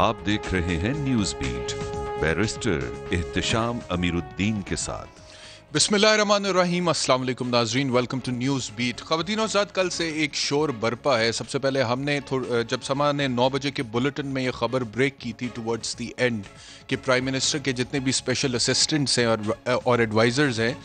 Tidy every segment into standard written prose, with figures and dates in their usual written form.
आप देख रहे हैं news beat barrister Ehtesham Amiruddin के साथ। बिस्मिल्लाहिर्रहमानिर्रहीम, अस्सलाम वालेकुम नाज़रीन, वेलकम टू न्यूज़ बीट। ख़वातीन और हज़रात, कल से एक शोर बरपा है। सबसे पहले हमने जब समा ने 9 बजे के बुलेटिन में ये ख़बर ब्रेक की थी टुवर्ड्स द एंड कि प्राइम मिनिस्टर के जितने भी स्पेशल असिस्टेंट्स हैं और एडवाइज़र्स हैं,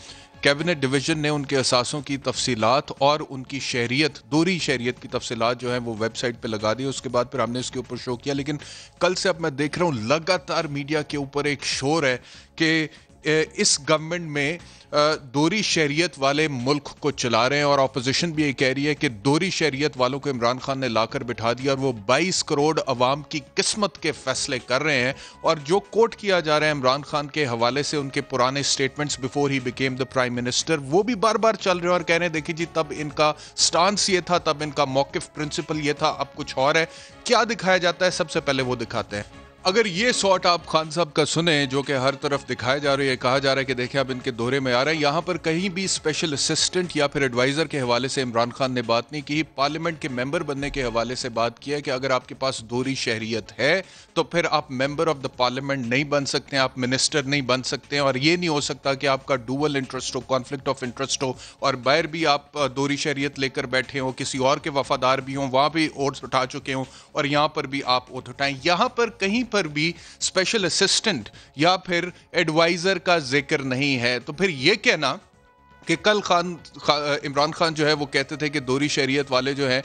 कैबिनेट डिवीज़न ने उनके असासों की तफसीलात और उनकी शहरियत, दोहरी शहरियत की तफसीलात जो हैं वो वेबसाइट पे लगा दी। उसके बाद फिर हमने इसके ऊपर शो किया। लेकिन कल से अब मैं देख रहा हूँ लगातार मीडिया के ऊपर एक शोर है कि इस गवर्नमेंट में दोहरी शहरियत वाले मुल्क को चला रहे हैं, और अपोजिशन भी ये कह रही है कि दोहरी शहरियत वालों को इमरान खान ने लाकर बिठा दिया और वो 22 करोड़ अवाम की किस्मत के फैसले कर रहे हैं। और जो कोट किया जा रहा है इमरान खान के हवाले से उनके पुराने statements before he became the prime minister, वो भी बार बार चल रहे हैं और कह रहे हैं देखिए जी, तब इनका स्टांस ये था, तब इनका मौकिफ प्रिंसिपल ये था, अब कुछ और है। क्या दिखाया जाता है? सबसे पहले वो दिखाते हैं। अगर ये शॉट आप खान साहब का सुने, जो कि हर तरफ दिखाया जा रही है, कहा जा रहा है कि देखिए अब इनके दौरे में आ रहे हैं, यहाँ पर कहीं भी स्पेशल असिस्टेंट या फिर एडवाइजर के हवाले से इमरान खान ने बात नहीं की। पार्लियामेंट के मेंबर बनने के हवाले से बात की है कि अगर आपके पास दोहरी शहरियत है तो फिर आप मेंबर ऑफ द पार्लियामेंट नहीं बन सकते, आप मिनिस्टर नहीं बन सकते, और ये नहीं हो सकता कि आपका डुअल इंटरेस्ट हो, कॉन्फ्लिक्ट ऑफ इंटरेस्ट हो, और बाहर भी आप दोहरी शहरियत लेकर बैठे हो, किसी और के वफादार भी हों, वहाँ भी ओट्स उठा चुके हों, और यहाँ पर भी आप ओट उठाएं। यहाँ पर कहीं पर भी स्पेशल असिस्टेंट या फिर एडवाइजर का जिक्र नहीं है। तो फिर यह कहना कि कल इमरान खान जो है वो कहते थे कि दोहरी शहरियत वाले जो है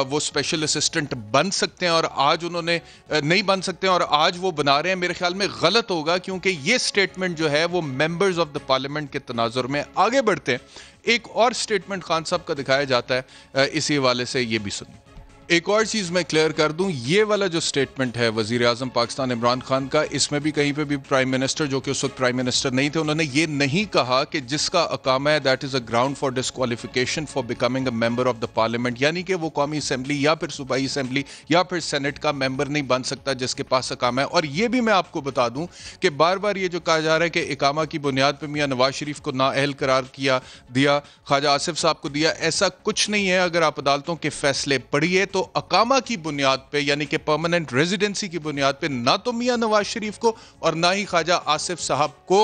वो स्पेशल असिस्टेंट बन सकते हैं, और आज उन्होंने नहीं बन सकते हैं और आज वो बना रहे हैं, मेरे ख्याल में गलत होगा, क्योंकि ये स्टेटमेंट जो है वो मेंबर्स ऑफ द पार्लियामेंट के तनाजुर में। आगे बढ़ते हैं, एक और स्टेटमेंट खान साहब का दिखाया जाता है इसी हवाले से, ये भी सुनिए। एक और चीज़ मैं क्लियर कर दूं, ये वाला जो स्टेटमेंट है वज़ीर आज़म पाकिस्तान इमरान खान का, इसमें भी कहीं पे भी प्राइम मिनिस्टर, जो कि उस वक्त प्राइम मिनिस्टर नहीं थे, उन्होंने ये नहीं कहा कि जिसका अकामा है that is a ground for disqualification for becoming a member of the parliament, यानी कि वो कौमी असम्बली या फिर सूबाई असम्बली या फिर सेनेट का मेंबर नहीं बन सकता जिसके पास अकामा है। और ये भी मैं आपको बता दूं कि बार बार ये जो कहा जा रहा है कि इकामा की बुनियाद पर मियाँ नवाज शरीफ को नाअहल करार दिया, ख्वाजा आसिफ साहब को दिया, ऐसा कुछ नहीं है। अगर आप अदालतों के फैसले पढ़िए तो अकामा की बुनियाद पे, यानी कि परमानेंट रेजिडेंसी की बुनियाद पे, ना तो मियां नवाज शरीफ को और ना ही ख्वाजा आसिफ साहब को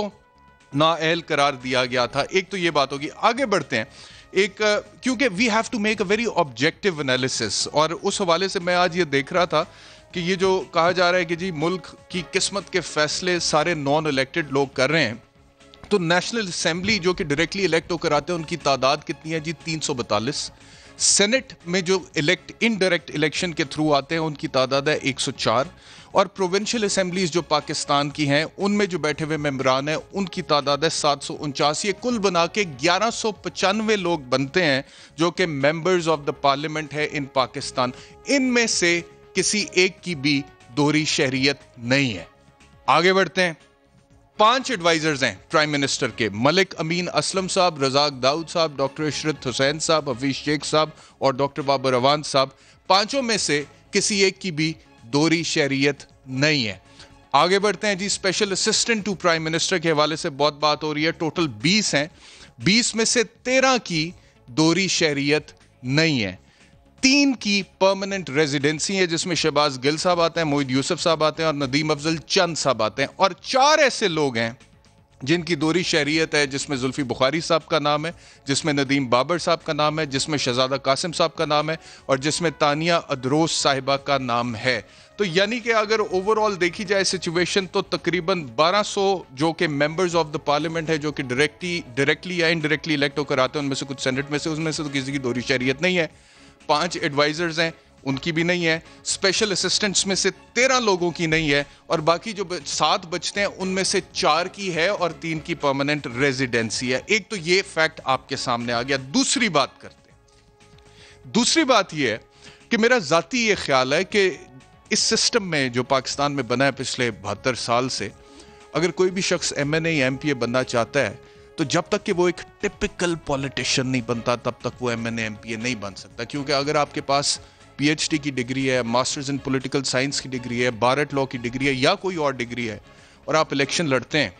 नाअहल करार दिया गया था। एक तो ये बात होगी। आगे बढ़ते हैं, क्योंकि we have to make a very objective analysis, और उस हवाले से मैं आज ये देख रहा था कि ये जो कहा जा रहा है कि जी मुल्क की किस्मत के फैसले सारे नॉन इलेक्टेड लोग कर रहे हैं, तो नेशनल असेंबली जो कि डायरेक्टली इलेक्ट होकर आते हैं उनकी तादाद कितनी है जी? 342। सेनेट में जो इनडायरेक्ट इलेक्शन के थ्रू आते हैं उनकी तादाद है 104, और प्रोविंशियल असेंबलीज जो पाकिस्तान की हैं उनमें जो बैठे हुए मेंबरान हैं उनकी तादाद है 749। ये कुल बना के 1195 लोग बनते हैं जो कि मेंबर्स ऑफ द पार्लियामेंट है इन पाकिस्तान। इनमें से किसी एक की भी दोहरी शहरियत नहीं है। आगे बढ़ते हैं, 5 एडवाइजर्स हैं प्राइम मिनिस्टर के: मलिक अमीन असलम साहब, रजाक दाऊद साहब, डॉक्टर इशरत हुसैन साहब, हफीज शेख साहब और डॉक्टर बाबर अवान साहब। 5 में से किसी एक की भी दोहरी शहरियत नहीं है। आगे बढ़ते हैं जी, special assistant to prime minister के हवाले से बहुत बात हो रही है। टोटल 20 हैं, 20 में से 13 की दोहरी शहरियत नहीं है। 3 की परमानेंट रेजिडेंसी है, जिसमें शहबाज गिल साहब आते हैं, मोहिद यूसुफ साहब आते हैं और नदीम अफजल चंद साहब आते हैं। और 4 ऐसे लोग हैं जिनकी दोहरी शहरियत है, जिसमें जुल्फी बुखारी साहब का नाम है, जिसमें नदीम बाबर साहब का नाम है, जिसमें शहजादा कासिम साहब का नाम है, और जिसमें तानिया अदरोस साहिबा का नाम है। तो यानी कि अगर ओवरऑल देखी जाए सिचुएशन, तो तकरीबन 1200 जो कि मेंबर्स ऑफ द पार्लियामेंट है, जो कि डायरेक्टली या इनडायरेक्टली इलेक्ट होकर आते हैं, उनमें से कुछ सेनेट में से, उसमें से तो किसी की दोहरी शहरियत नहीं है। 5 एडवाइजर्स हैं, उनकी भी नहीं है। स्पेशल असिस्टेंट्स में से 13 लोगों की नहीं है, और बाकी जो 7 बचते हैं उनमें से 4 की है और 3 की परमानेंट रेजिडेंसी है। एक तो ये फैक्ट आपके सामने आ गया। दूसरी बात करते हैं। दूसरी बात ये है कि मेरा जाती ये ख्याल है कि इस सिस्टम में जो पाकिस्तान में बना है पिछले 72 साल से, अगर कोई भी शख्स MNA या MPA बनना चाहता है तो जब तक कि वो एक टिपिकल पॉलिटिशियन नहीं बनता तब तक वो MNA MPA नहीं बन सकता। क्योंकि अगर आपके पास PhD की डिग्री है, मास्टर्स इन पॉलिटिकल साइंस की डिग्री है, बारट लॉ की डिग्री है या कोई और डिग्री है, और आप इलेक्शन लड़ते हैं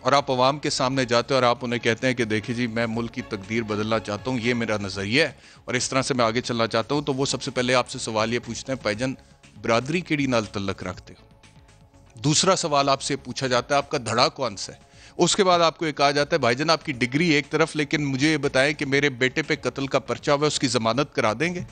और आप अवाम के सामने जाते हैं और आप उन्हें कहते हैं कि देखिए जी, मैं मुल्क की तकदीर बदलना चाहता हूँ, ये मेरा नज़रिया है और इस तरह से मैं आगे चलना चाहता हूँ, तो वो सबसे पहले आपसे सवाल ये पूछते हैं, भाईजान बरादरी केड़ी नाल तल्लक रखते हो। दूसरा सवाल आपसे पूछा जाता है आपका धड़ा कौन सा है। उसके बाद आपको ये कहा जाता है भाईजान आपकी डिग्री एक तरफ, लेकिन मुझे ये बताएं कि मेरे बेटे पे कत्ल का पर्चा हुआ, उसकी जमानत करा देंगे,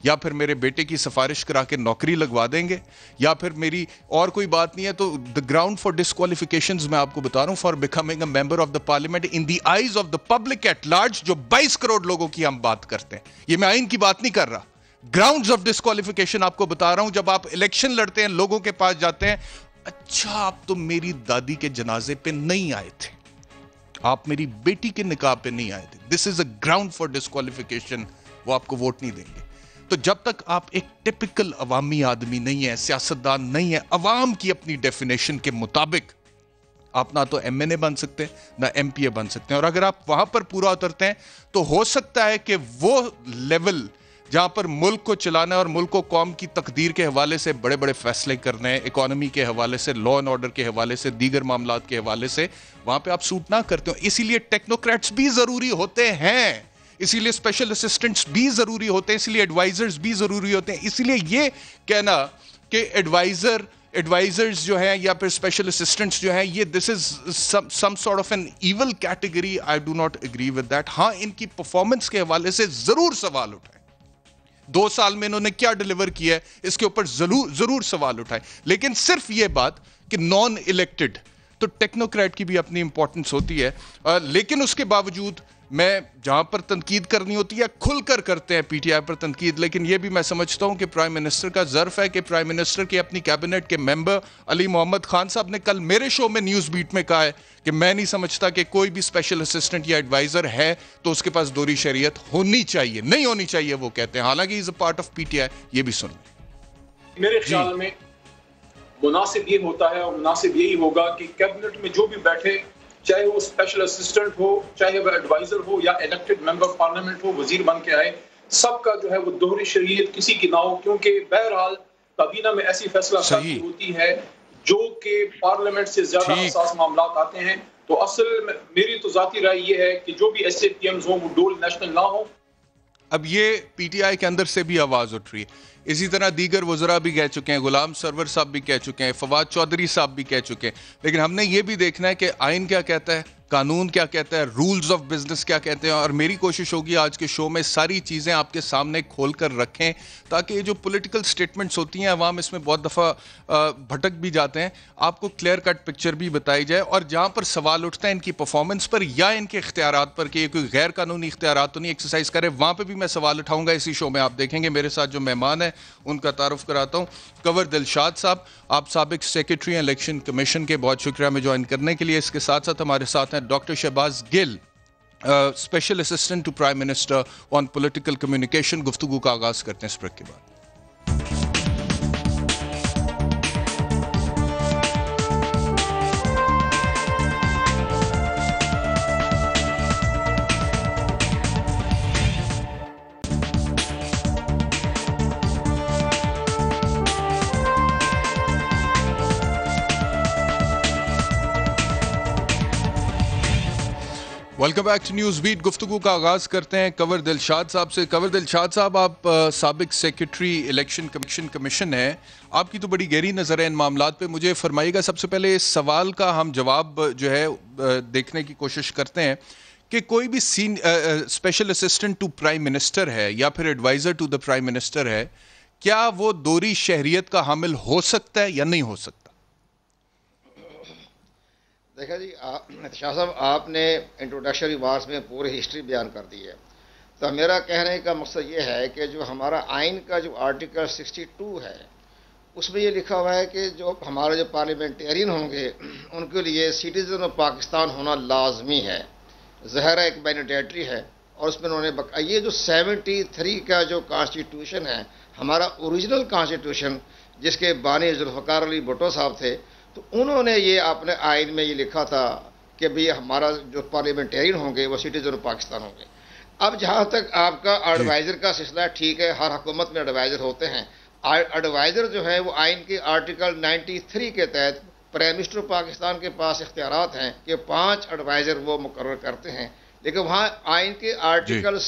या फिर मेरे बेटे की सिफारिश करा के नौकरी लगवा देंगे, या फिर मेरी और कोई बात नहीं है तो द ग्राउंड फॉर डिस्क्वालिफिकेशंस मैं आपको बता रहा हूं for becoming a member of the parliament in the eyes of the public at large, जो 22 करोड़ लोगों की हम बात करते हैं। ये मैं आइन की बात नहीं कर रहा, ग्राउंड्स ऑफ डिस्क्वालिफिकेशन आपको बता रहा हूं। जब आप इलेक्शन लड़ते हैं, लोगों के पास जाते हैं, अच्छा आप तो मेरी दादी के जनाजे पे नहीं आए थे, आप मेरी बेटी के निकाह पे नहीं आए थे, this is a ground for disqualification, वो आपको वोट नहीं देंगे। तो जब तक आप एक टिपिकल अवामी आदमी नहीं है, सियासतदान नहीं है, अवाम की अपनी डेफिनेशन के मुताबिक आप ना तो एमएनए बन सकते हैं ना एमपीए बन सकते हैं। और अगर आप वहां पर पूरा उतरते हैं तो हो सकता है कि वो लेवल जहां पर मुल्क को चलाना है और मुल्क को कौम की तकदीर के हवाले से बड़े बड़े फैसले करने हैं, इकोनॉमी के हवाले से, लॉ एंड ऑर्डर के हवाले से, दीगर मामलात के हवाले से, वहां पे आप सूट ना करते हो। इसीलिए टेक्नोक्रेट्स भी जरूरी होते हैं, इसीलिए स्पेशल असिस्टेंट्स भी जरूरी होते हैं, इसीलिए एडवाइजर्स भी जरूरी होते हैं। इसलिए ये कहना कि एडवाइजर्स जो हैं या फिर स्पेशल असिस्टेंट्स जो हैं, ये this is some sort of an evil category, I do not agree with that. हाँ, इनकी परफॉर्मेंस के हवाले से जरूर सवाल उठाए, 2 साल में इन्होंने क्या डिलीवर किया है इसके ऊपर जरूर सवाल उठाए, लेकिन सिर्फ ये बात कि नॉन इलेक्टेड, तो टेक्नोक्रेट की भी अपनी इंपॉर्टेंस होती है। लेकिन उसके बावजूद मैं जहां पर तनकीद करनी होती है खुलकर करते हैं पीटीआई पर तनकीद, लेकिन यह भी मैं समझता हूं कि प्राइम मिनिस्टर का ज़र्फ है कि प्राइम मिनिस्टर के अपनी कैबिनेट के मेंबर अली मोहम्मद खान साहब ने कल मेरे शो में न्यूज़ बीट में कहा है कि मैं नहीं समझता कि कोई भी स्पेशल असिस्टेंट या एडवाइजर है तो उसके पास दोहरी शरीयत होनी चाहिए, नहीं होनी चाहिए वो कहते हैं, हालांकि is a part of PTI. ये भी सुन मेरे ख्याल में मुनासिब ये होता है और मुनासिब यही होगा कि कैबिनेट में जो भी बैठे, चाहे वो स्पेशल असिस्टेंट हो, चाहे वो एडवाइजर हो या इलेक्टेड मेंबर पार्लियामेंट हो, वजीर बन के आए, सबका जो है वो दोहरी शरीयत किसी की ना हो, क्योंकि बहरहाल काबीना में ऐसी फैसला साजी होती है जो कि पार्लियामेंट से ज्यादा हसास मामला आते हैं। तो असल में मेरी तो जाती राय ये है कि जो भी SAPMs हो वो डोल नेशनल ना हो। अब ये पीटीआई के अंदर से भी आवाज उठ रही है, इसी तरह दीगर वज़रा भी कह चुके हैं, गुलाम सरवर साहब भी कह चुके हैं, फवाद चौधरी साहब भी कह चुके हैं, लेकिन हमने ये भी देखना है कि आइन क्या कहता है, कानून क्या कहता है, रूल्स ऑफ बिजनेस क्या कहते हैं। और मेरी कोशिश होगी आज के शो में सारी चीज़ें आपके सामने खोल कर रखें, ताकि ये जो पॉलिटिकल स्टेटमेंट्स होती हैं अवाम इसमें बहुत दफ़ा भटक भी जाते हैं, आपको क्लियर कट पिक्चर भी बताई जाए। और जहाँ पर सवाल उठता है इनकी परफॉर्मेंस पर या इनके इख्तियारात पर कि ये कोई गैर कानूनी इख्तियारात तो नहीं एक्सरसाइज करे, वहाँ पर भी मैं सवाल उठाऊंगा इसी शो में। आप देखेंगे मेरे साथ जो मेहमान है उनका तारुफ कराता हूँ, कंवर दिलशाद साहब, आप साबिक सेक्रेटरी इलेक्शन कमीशन के, बहुत शुक्रिया में ज्वाइन करने के लिए। इसके साथ साथ हमारे साथ हैं doctor Shahbaz Gill, special assistant to prime minister on political communication. गुफ्तगू का आगाज करते हैं इस ब्रेक के बाद। Welcome back to news beat. गुफ्तगू का आगाज़ करते हैं कंवर दिलशाद साहब से। कंवर दिलशाद साहब, आप साबिक सेक्रेटरी इलेक्शन कमीशन है, आपकी तो बड़ी गहरी नज़र है इन मामलात पे। मुझे फरमाइएगा, सबसे पहले इस सवाल का हम जवाब जो है देखने की कोशिश करते हैं कि कोई भी special assistant to prime minister है या फिर adviser to the prime minister है, क्या वो दोहरी शहरियत का हामिल हो सकता है या नहीं हो सकता? देखा जी, शाह साहब आपने इंट्रोडक्शरी वार्स में पूरी हिस्ट्री बयान कर दी है। तो मेरा कहने का मकसद ये है कि जो हमारा आइन का जो आर्टिकल 62 है उसमें ये लिखा हुआ है कि जो हमारे जो पार्लियामेंटेरियन होंगे उनके लिए सिटीज़न ऑफ पाकिस्तान होना लाजमी है। ज़हरा एक मैंडेटरी है और उसमें उन्होंने ये जो 73 का जो कॉन्स्टिट्यूशन है, हमारा ओरिजिनल कॉन्स्टिट्यूशन जिसके बानी जुल्फ़िकार अली भुट्टो साहब थे, तो उन्होंने ये अपने आइन में ये लिखा था कि भाई हमारा जो पार्लियामेंटेरियन होंगे वो सिटीजन ऑफ पाकिस्तान होंगे। अब जहाँ तक आपका एडवाइज़र का सिलसिला, ठीक है, हर हुकूमत में एडवाइज़र होते हैं। एडवाइज़र जो है वो आइन के आर्टिकल 93 के तहत प्राइम मिनिस्टर पाकिस्तान के पास इख्तियारात हैं कि 5 एडवाइज़र वो मुकर्रर करते हैं। लेकिन वहाँ आइन के आर्टिकल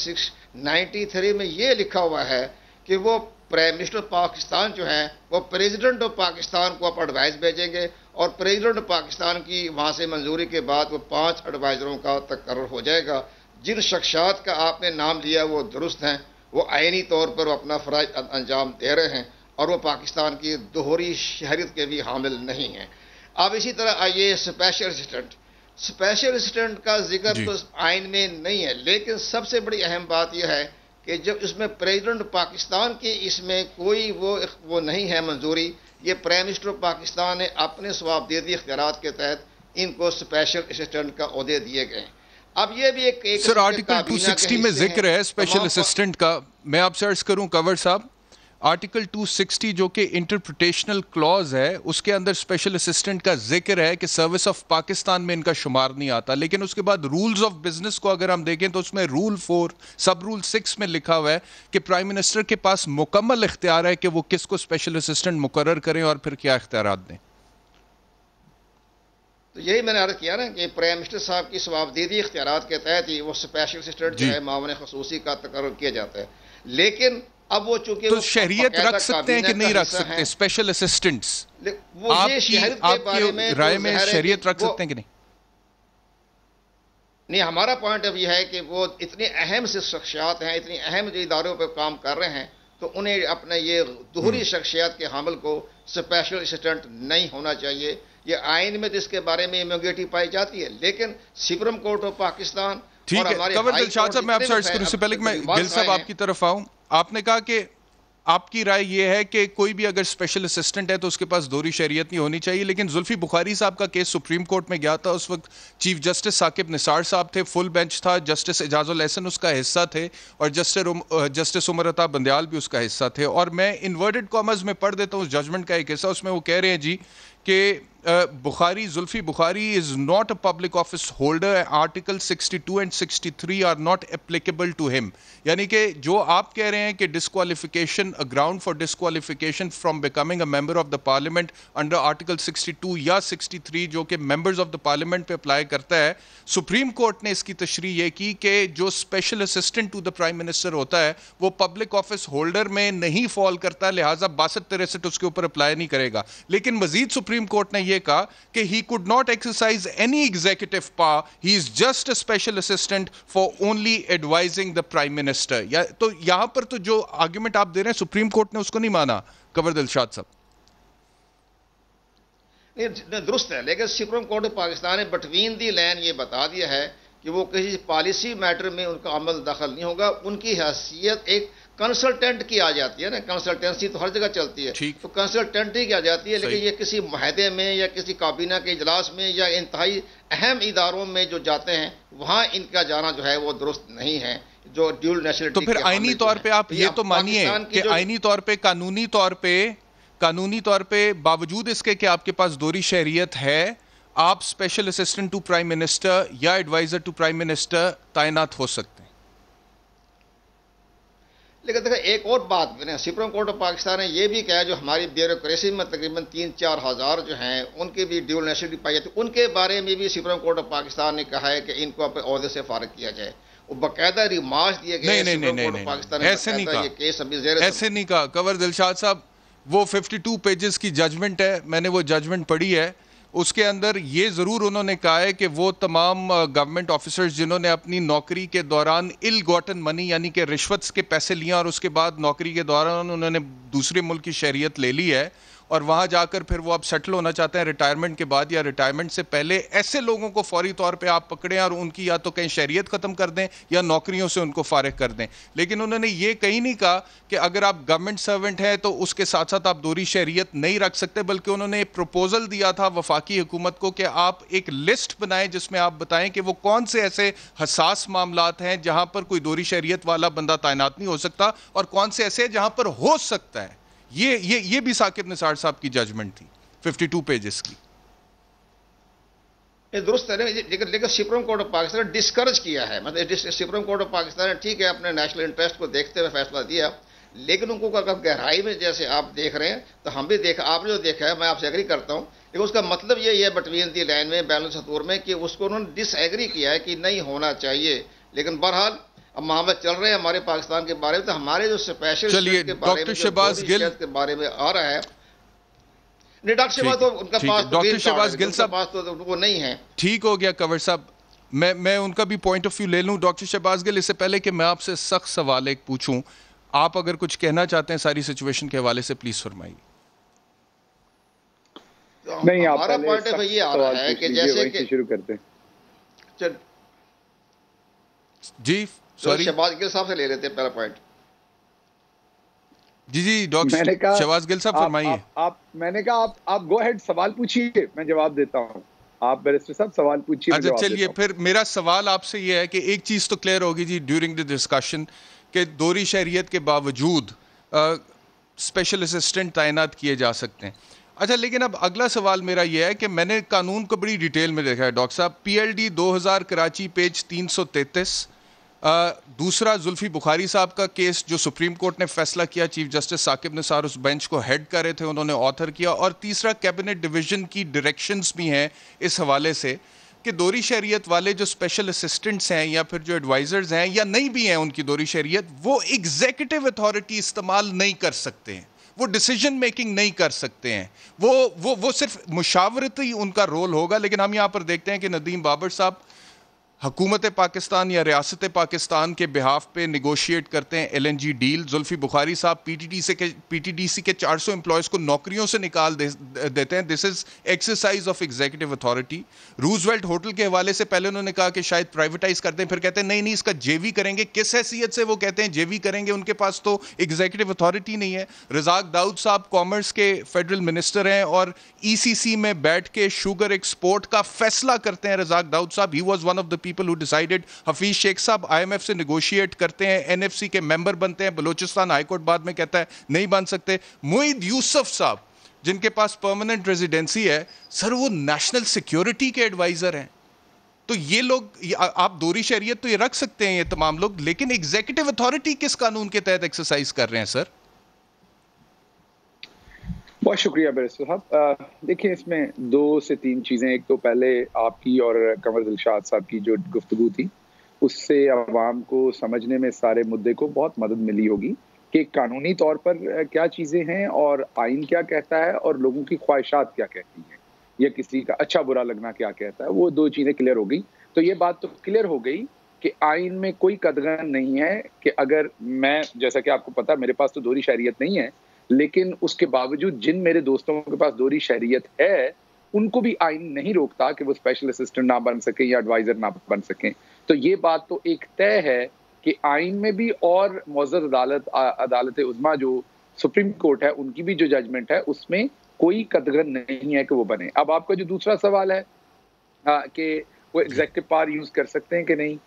93 में ये लिखा हुआ है कि वो प्राइम मिनिस्टर पाकिस्तान जो हैं वो प्रेसिडेंट ऑफ पाकिस्तान को आप एडवाइस भेजेंगे और प्रेसिडेंट ऑफ पाकिस्तान की वहाँ से मंजूरी के बाद वो 5 एडवाइज़रों का तकर्रुर हो जाएगा। जिन शख्सियात का आपने नाम लिया वो दुरुस्त हैं, वो आईनी तौर पर अपना फ़राइज़ अंजाम दे रहे हैं और वो पाकिस्तान की दोहरी शहरियत के भी हामिल नहीं हैं। अब इसी तरह आइए स्पेशल असिस्टेंट का जिक्र तो आइन में नहीं है, लेकिन सबसे बड़ी अहम बात यह है कि जब इसमें प्रेसिडेंट पाकिस्तान की इसमें कोई वो नहीं है मंजूरी, ये प्राइम मिनिस्टर पाकिस्तान ने अपने जवाबदेही इख्तियारात के तहत इनको स्पेशल असिस्टेंट का ओहदे दिए गए। अब ये भी एक सर आर्टिकल 260 में जिक्र है स्पेशल असिस्टेंट का, मैं आपसे अर्ज करूं कंवर साहब, आर्टिकल 260 जो कि इंटरप्रिटेशनल क्लॉज है उसके अंदर स्पेशल असिस्टेंट का जिक्र है कि सर्विस ऑफ पाकिस्तान में इनका शुमार नहीं आता, लेकिन उसके बाद रूल्स ऑफ बिजनेस को अगर हम देखें तो उसमें रूल 4 सब रूल 6 में लिखा हुआ है कि प्राइम मिनिस्टर के पास मुकम्मल इख्तियार है कि वो किसको स्पेशल असिस्टेंट मुकर्रर करें और फिर क्या इख्तियारात दें। तो यही मैंने अर्ज किया ना कि प्राइम मिनिस्टर साहब की जवाबदेही इख्तियारात के तहत ही वो स्पेशल असिस्टेंट जो है मामले खसूसी का तकर्रुर किया जाता है, लेकिन अब वो चूंकि तो शरीयत रख सकते हैं कि नहीं रख सकते स्पेशल असिस्टेंट्स? आपकी राय में शरीयत रख सकते हैं कि नहीं? नहीं, हमारा पॉइंट अब यह है कि वो इतनी अहम से शख्सियात हैं, इतनी अहम जो इदारों पर काम कर रहे हैं, तो उन्हें अपने ये दोहरी शख्सियत के हामिल को स्पेशल असिस्टेंट नहीं होना चाहिए। ये आइन में जिसके बारे में इम्यूनिटी पाई जाती है, लेकिन सुप्रीम कोर्ट ऑफ पाकिस्तान ठीक है। कंवर दिलशाद साहब मैं आपसे अर्ज करूं इससे पहले कि मैं गिल साहब आपकी तरफ आऊं, आपने कहा कि आपकी राय यह है कि कोई भी अगर स्पेशल असिस्टेंट है तो उसके पास दोहरी शरीयत नहीं होनी चाहिए, लेकिन जुल्फी बुखारी साहब का केस सुप्रीम कोर्ट में गया था, उस वक्त चीफ जस्टिस साकिब निसार साहब थे, फुल बेंच था, जस्टिस एजाजुल एहसन उसका हिस्सा थे और जस्टिस उमर अता बंदयाल भी उसका हिस्सा थे। और मैं इन्वर्टेड कॉमर्स में पढ़ देता हूँ उस जजमेंट का एक हिस्सा, उसमें वो कह रहे हैं जी कि Bukhari Zulfi Bukhari is not a public office holder, article 62 and 63 are not applicable to him. यानी कि जो आप कह रहे हैं कि disqualification, a ground for disqualification from becoming a member of the parliament under article 62 या 63 जो कि मेंबर्स ऑफ द पार्लियामेंट पे अप्लाई करता है, सुप्रीम कोर्ट ने इसकी तशरीह ये की कि जो special assistant to the prime minister होता है वो पब्लिक ऑफिस होल्डर में नहीं फॉल करता, लिहाजा 62-63 उसके ऊपर अप्लाई नहीं करेगा। लेकिन मजीद सुप्रीम कोर्ट ने यह कहा कि he could not exercise any executive power, he is just a special assistant for only advising the prime minister. या तो यहां पर तो जो आर्गुमेंट आप दे रहे हैं सुप्रीम कोर्ट ने उसको नहीं माना कंवर दिलशाद साहब। दुरुस्त है, लेकिन सुप्रीम कोर्ट ऑफ पाकिस्तान ने बिटवीन दी लाइन ये बता दिया है कि वो किसी पॉलिसी मैटर में उनका अमल दखल नहीं होगा, उनकी हैसियत एक कंसल्टेंट की आ जाती है ना, कंसल्टेंसी तो हर जगह चलती है, तो कंसल्टेंट ही की आ जाती है, लेकिन ये किसी मुआहदे में या किसी काबीना के इजलास में या इंतहाई अहम इदारों में जो जाते हैं वहाँ इनका जाना जो है वो दुरुस्त नहीं है। जो ड्यूल नेशनलिटी तो फिर आईनी तौर पर आप ये तो मानिए कि आईनी तौर पर कानूनी तौर पे बावजूद इसके कि आपके पास दोहरी शहरियत है, आप special assistant to prime minister या एडवाइजर टू प्राइम मिनिस्टर तैनात हो सकते हैं। लेकिन देखो एक और बात सुप्रीम कोर्ट ऑफ पाकिस्तान ने यह भी कहा, जो हमारी ब्यूरोक्रेसी में तकरीबन 3-4 हज़ार जो हैं उनकी भी ड्यूल नेशनलिटी पाई जाती है, उनके बारे में भी सुप्रीम कोर्ट ऑफ पाकिस्तान ने कहा है कि इनको अपने ओहदे से फारिग किया जाए। वो बाकायदा रिमार्क दिए गए। नहीं, ऐसे नहीं कहा, ऐसे नहीं कहा कंवर दिलशाद साहब। वो 52 पेजेस की जजमेंट है, मैंने वो जजमेंट पढ़ी है, उसके अंदर ये ज़रूर उन्होंने कहा है कि वो तमाम गवर्नमेंट ऑफिसर्स जिन्होंने अपनी नौकरी के दौरान इल गॉटन मनी यानी कि रिश्वत के पैसे लिए और उसके बाद नौकरी के दौरान उन्होंने दूसरे मुल्क की शहरियत ले ली है और वहाँ जाकर फिर वो अब सेटल होना चाहते हैं रिटायरमेंट के बाद या रिटायरमेंट से पहले, ऐसे लोगों को फौरी तौर पे आप पकड़ें और उनकी या तो कहीं शहरियत ख़त्म कर दें या नौकरियों से उनको फारिग कर दें। लेकिन उन्होंने ये कहीं नहीं कहा कि अगर आप गवर्नमेंट सर्वेंट हैं तो उसके साथ साथ आप दोहरी शहरियत नहीं रख सकते, बल्कि उन्होंने एक प्रपोजल दिया था वफाकी हुकूमत को कि आप एक लिस्ट बनाएं जिसमें आप बताएं कि वो कौन से ऐसे हसास मामलात हैं जहाँ पर कोई दोहरी शहरियत वाला बंदा तैनात नहीं हो सकता और कौन से ऐसे हैं जहाँ पर हो सकता है। ये भी साकिब निसार साहब की जजमेंट थी 52 पेजेस की। दुरुस्त है, लेकिन सुप्रीम कोर्ट ऑफ पाकिस्तान ने डिस्करेज किया है। मतलब सुप्रीम कोर्ट ऑफ पाकिस्तान ने ठीक है अपने नेशनल इंटरेस्ट को देखते हुए फैसला दिया, लेकिन उनको गहराई में जैसे आप देख रहे हैं तो हम भी आपने जो देखा है मैं आपसे एग्री करता हूँ, लेकिन उसका मतलब यही है बिटवीन दी लाइन में बैलेंस सतूर में कि उसको उन्होंने डिसएग्री किया है कि नहीं होना चाहिए। लेकिन बहरहाल अब मामले चल रहे हैं हमारे पाकिस्तान के बारे में, तो हमारे जो स्पेशल चलिए के बारे में, शहबाज गिल के बारे में आ रहा है, नहीं डॉक्टर शहबाज तो उनका पास, डॉक्टर शहबाज गिल साहब पास तो उनको नहीं है। ठीक हो गया कवर साहब, मैं उनका भी पॉइंट ऑफ व्यू ले लूं। डॉक्टर शहबाज गिल, इससे पहले कि मैं आपसे सख्त सवाल एक पूछूं, आप अगर कुछ कहना चाहते हैं सारी सिचुएशन के हवाले से प्लीज फरमाइए। नहीं, हमारा पॉइंट ऑफ ये आ रहा है कि जैसे कि शुरू करते हैं जी, सॉरी शहबाज गिल साहब से ले लेते हैं पहला पॉइंट। जी डॉक्टर शहबाज गिल साहब फरमाइए। मैंने कहा आप गो अहेड, सवाल पूछिए, मैं जवाब देता हूं। आप बैरिस्टर साहब सवाल पूछिए। अच्छा चलिए, फिर मेरा सवाल आपसे ये है कि एक चीज तो क्लियर होगी जी ड्यूरिंग द डिस्कशन कि दोहरी शहरियत के बावजूद स्पेशल असिस्टेंट तैनात किए जा सकते हैं। अच्छा, लेकिन अब अगला सवाल मेरा यह है कि मैंने कानून को बड़ी डिटेल में देखा है डॉक्टर साहब। PLD 2000 कराची पेज 333, दूसरा जुल्फी बुखारी साहब का केस जो सुप्रीम कोर्ट ने फैसला किया, चीफ जस्टिस साकिब निसार उस बेंच को हेड कर रहे थे, उन्होंने ऑथर किया, और तीसरा कैबिनेट डिवीजन की डायरेक्शंस भी हैं इस हवाले से कि दोहरी शहरियत वाले जो स्पेशल असिस्टेंट्स हैं या फिर जो एडवाइजर्स हैं या नहीं भी हैं उनकी दोहरी शहरियत, वो एग्जीक्यूटिव अथॉरिटी इस्तेमाल नहीं कर सकते हैं, वो डिसीजन मेकिंग नहीं कर सकते हैं, वो सिर्फ मुशावरती उनका रोल होगा। लेकिन हम यहाँ पर देखते हैं कि नदीम बाबर साहब हुकूमत पाकिस्तान या रियासत पाकिस्तान के बिहाफ पे निगोशिएट करते हैं LNG डील। जुल्फी बुखारी साहब PTDC के 400 एम्प्लॉयज़ को नौकरियों से निकाल देते हैं। This is exercise of executive authority. Roosevelt hotel के हवाले से पहले उन्होंने कहा कि शायद प्राइवेटाइज करते हैं, फिर कहते हैं नहीं इसका JV करेंगे। किस हैसियत से वो कहते हैं JV करेंगे? उनके पास तो एग्जीक्यूटिव अथॉरिटी नहीं है। रज़ाक दाऊद साहब कॉमर्स के फेडरल मिनिस्टर हैं और ECC में बैठ के शुगर एक्सपोर्ट का फैसला करते हैं। रज़ाक दाऊद साहब, he was one of the people who decided। Hafeez Sheikh साहब IMF से नेगोशिएट करते हैं, NFC के मेंबर बनते हैं, बलूचिस्तान हाईकोर्ट बाद में कहता है नहीं बन सकते। मुईद यूसुफ साहब जिनके पास परमानेंट रेजिडेंसी है, सर वो नेशनल सिक्योरिटी के एडवाइजर हैं। तो ये लोग, आप दोहरी शहरियत तो ये रख सकते हैं ये तमाम लोग, लेकिन एग्जीक्यूटिव अथॉरिटी किस कानून के तहत एक्सरसाइज कर रहे हैं सर? बहुत शुक्रिया बैरिस्टर साहब। देखिए, इसमें 2 से 3 चीज़ें। एक तो पहले आपकी और कमर दिलशाद साहब की जो गुफ्तगू थी, उससे अवाम को समझने में सारे मुद्दे को बहुत मदद मिली होगी कि कानूनी तौर पर क्या चीज़ें हैं और आइन क्या कहता है और लोगों की ख्वाहिशात क्या कहती हैं, या किसी का अच्छा बुरा लगना क्या कहता है। वो 2 चीज़ें क्लियर हो गई। तो ये बात तो क्लियर हो गई कि आइन में कोई कदगन नहीं है कि अगर मैं, जैसा कि आपको पता, मेरे पास तो दोहरी शहरियत नहीं है, लेकिन उसके बावजूद जिन मेरे दोस्तों के पास दोहरी शहरियत है, उनको भी आइन नहीं रोकता कि वो स्पेशल असिस्टेंट ना बन सके या एडवाइजर ना बन सकें। तो ये बात तो एक तय है कि आइन में भी और मौजूद अदालत उज़्मा जो सुप्रीम कोर्ट है, उनकी भी जो जजमेंट है, उसमें कोई कदगन नहीं है कि वो बने। अब आपका जो दूसरा सवाल है कि वो एग्जीक्यूटिव पावर यूज कर सकते हैं कि नहीं,